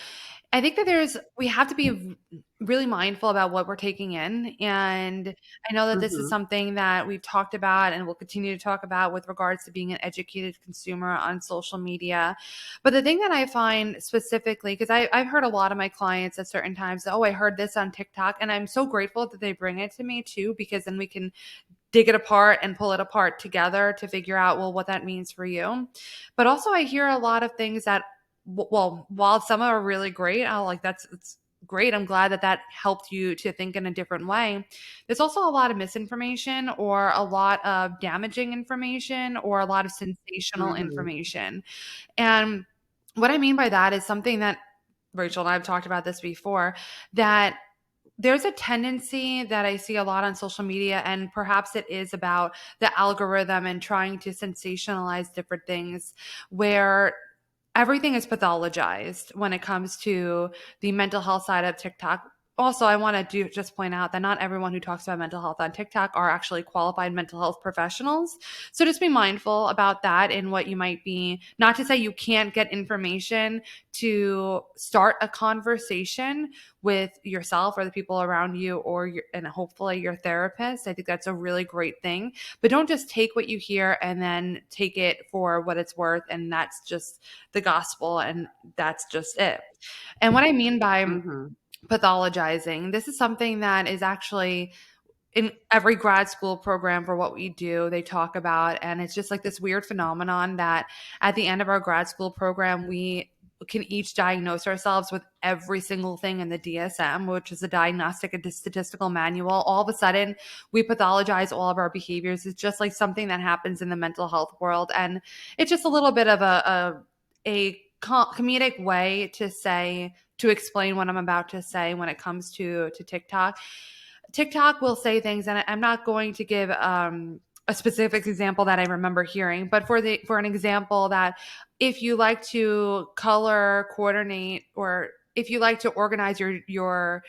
I think that we have to be really mindful about what we're taking in. And I know that this is Mm-hmm. something that we've talked about and we'll continue to talk about with regards to being an educated consumer on social media. But the thing that I find specifically, because I've heard a lot of my clients at certain times, oh, I heard this on TikTok. And I'm so grateful that they bring it to me too, because then we can dig it apart and pull it apart together to figure out, well, what that means for you. But also I hear a lot of things that, well, while some are really great, I'll like, it's great. I'm glad that that helped you to think in a different way. There's also a lot of misinformation or a lot of damaging information or a lot of sensational Mm-hmm. information. And what I mean by that is something that Rachel and I have talked about this before, that there's a tendency that I see a lot on social media, and perhaps it is about the algorithm and trying to sensationalize different things, where everything is pathologized when it comes to the mental health side of TikTok. Also, I want to just point out that not everyone who talks about mental health on TikTok are actually qualified mental health professionals. So just be mindful about that in what you might be, not to say you can't get information to start a conversation with yourself or the people around you, or and hopefully your therapist. I think that's a really great thing. But don't just take what you hear and then take it for what it's worth, and that's just the gospel and that's just it. And what I mean by Mm-hmm. pathologizing, this is something that is actually in every grad school program for what we do, they talk about. And it's just like this weird phenomenon that at the end of our grad school program, we can each diagnose ourselves with every single thing in the DSM, which is the Diagnostic and Statistical Manual. All of a sudden, we pathologize all of our behaviors. It's just like something that happens in the mental health world. And it's just a little bit of a comedic way to explain what I'm about to say when it comes to TikTok. TikTok will say things, and I'm not going to give a specific example that I remember hearing, but for an example, that if you like to color coordinate, or if you like to organize your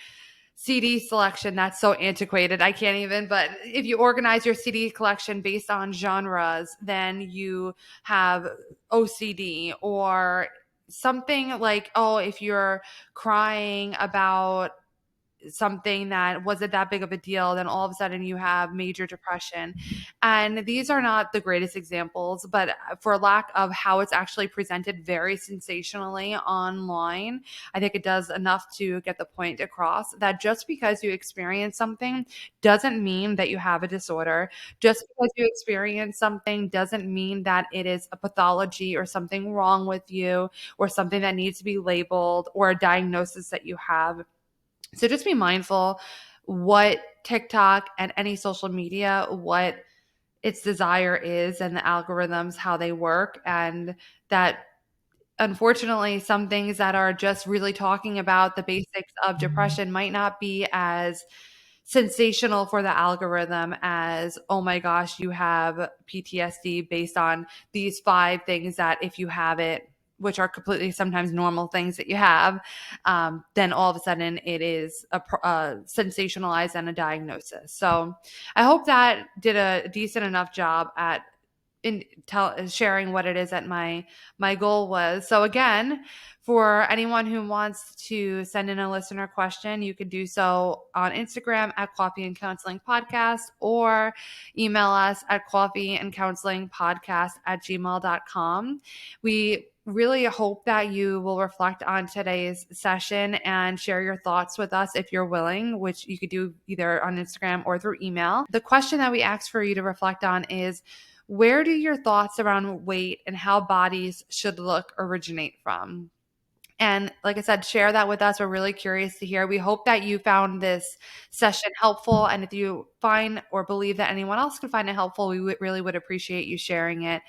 CD selection, that's so antiquated, I can't even, but if you organize your CD collection based on genres, then you have OCD. Or something like, oh, if you're crying about something that wasn't that big of a deal, then all of a sudden you have major depression. And these are not the greatest examples, but for lack of how it's actually presented very sensationally online, I think it does enough to get the point across that just because you experience something doesn't mean that you have a disorder. Just because you experience something doesn't mean that it is a pathology or something wrong with you or something that needs to be labeled or a diagnosis that you have. So just be mindful what TikTok and any social media, what its desire is and the algorithms, how they work, and that unfortunately some things that are just really talking about the basics of depression might not be as sensational for the algorithm as, oh my gosh, you have PTSD based on these 5 things that if you have it, which are completely sometimes normal things that you have, then all of a sudden it is a sensationalized and a diagnosis. So I hope that did a decent enough job at sharing what it is that my goal was. So again, for anyone who wants to send in a listener question, you can do so on Instagram at Coffee and Counseling Podcast or email us at coffeeandcounselingpodcast@gmail.com. We really hope that you will reflect on today's session and share your thoughts with us if you're willing, which you could do either on Instagram or through email. The question that we asked for you to reflect on is, where do your thoughts around weight and how bodies should look originate from? And like I said, share that with us. We're really curious to hear. We hope that you found this session helpful. And if you find or believe that anyone else could find it helpful, we really would appreciate you sharing it.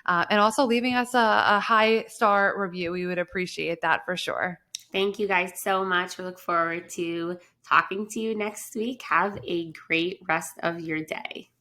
And also leaving us a 5-star review. We would appreciate that for sure. Thank you guys so much. We look forward to talking to you next week. Have a great rest of your day.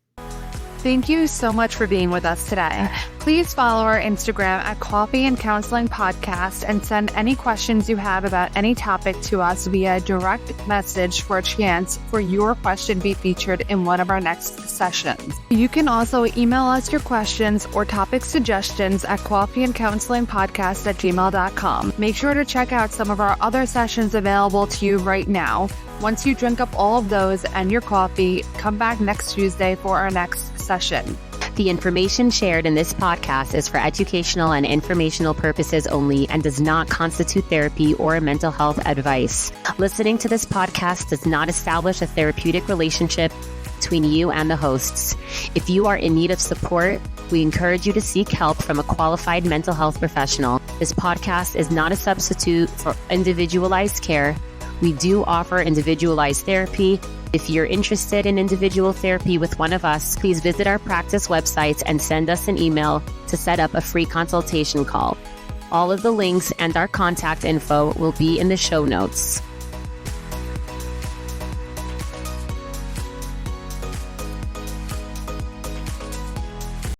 Thank you so much for being with us today. Please follow our Instagram at Coffee and Counseling Podcast and send any questions you have about any topic to us via direct message for a chance for your question be featured in one of our next sessions. You can also email us your questions or topic suggestions at coffeeandcounselingpodcast@gmail.com. Make sure to check out some of our other sessions available to you right now. Once you drink up all of those and your coffee, come back next Tuesday for our next session. The information shared in this podcast is for educational and informational purposes only and does not constitute therapy or mental health advice. Listening to this podcast does not establish a therapeutic relationship between you and the hosts. If you are in need of support, we encourage you to seek help from a qualified mental health professional. This podcast is not a substitute for individualized care. We do offer individualized therapy. If you're interested in individual therapy with one of us, please visit our practice websites and send us an email to set up a free consultation call. All of the links and our contact info will be in the show notes.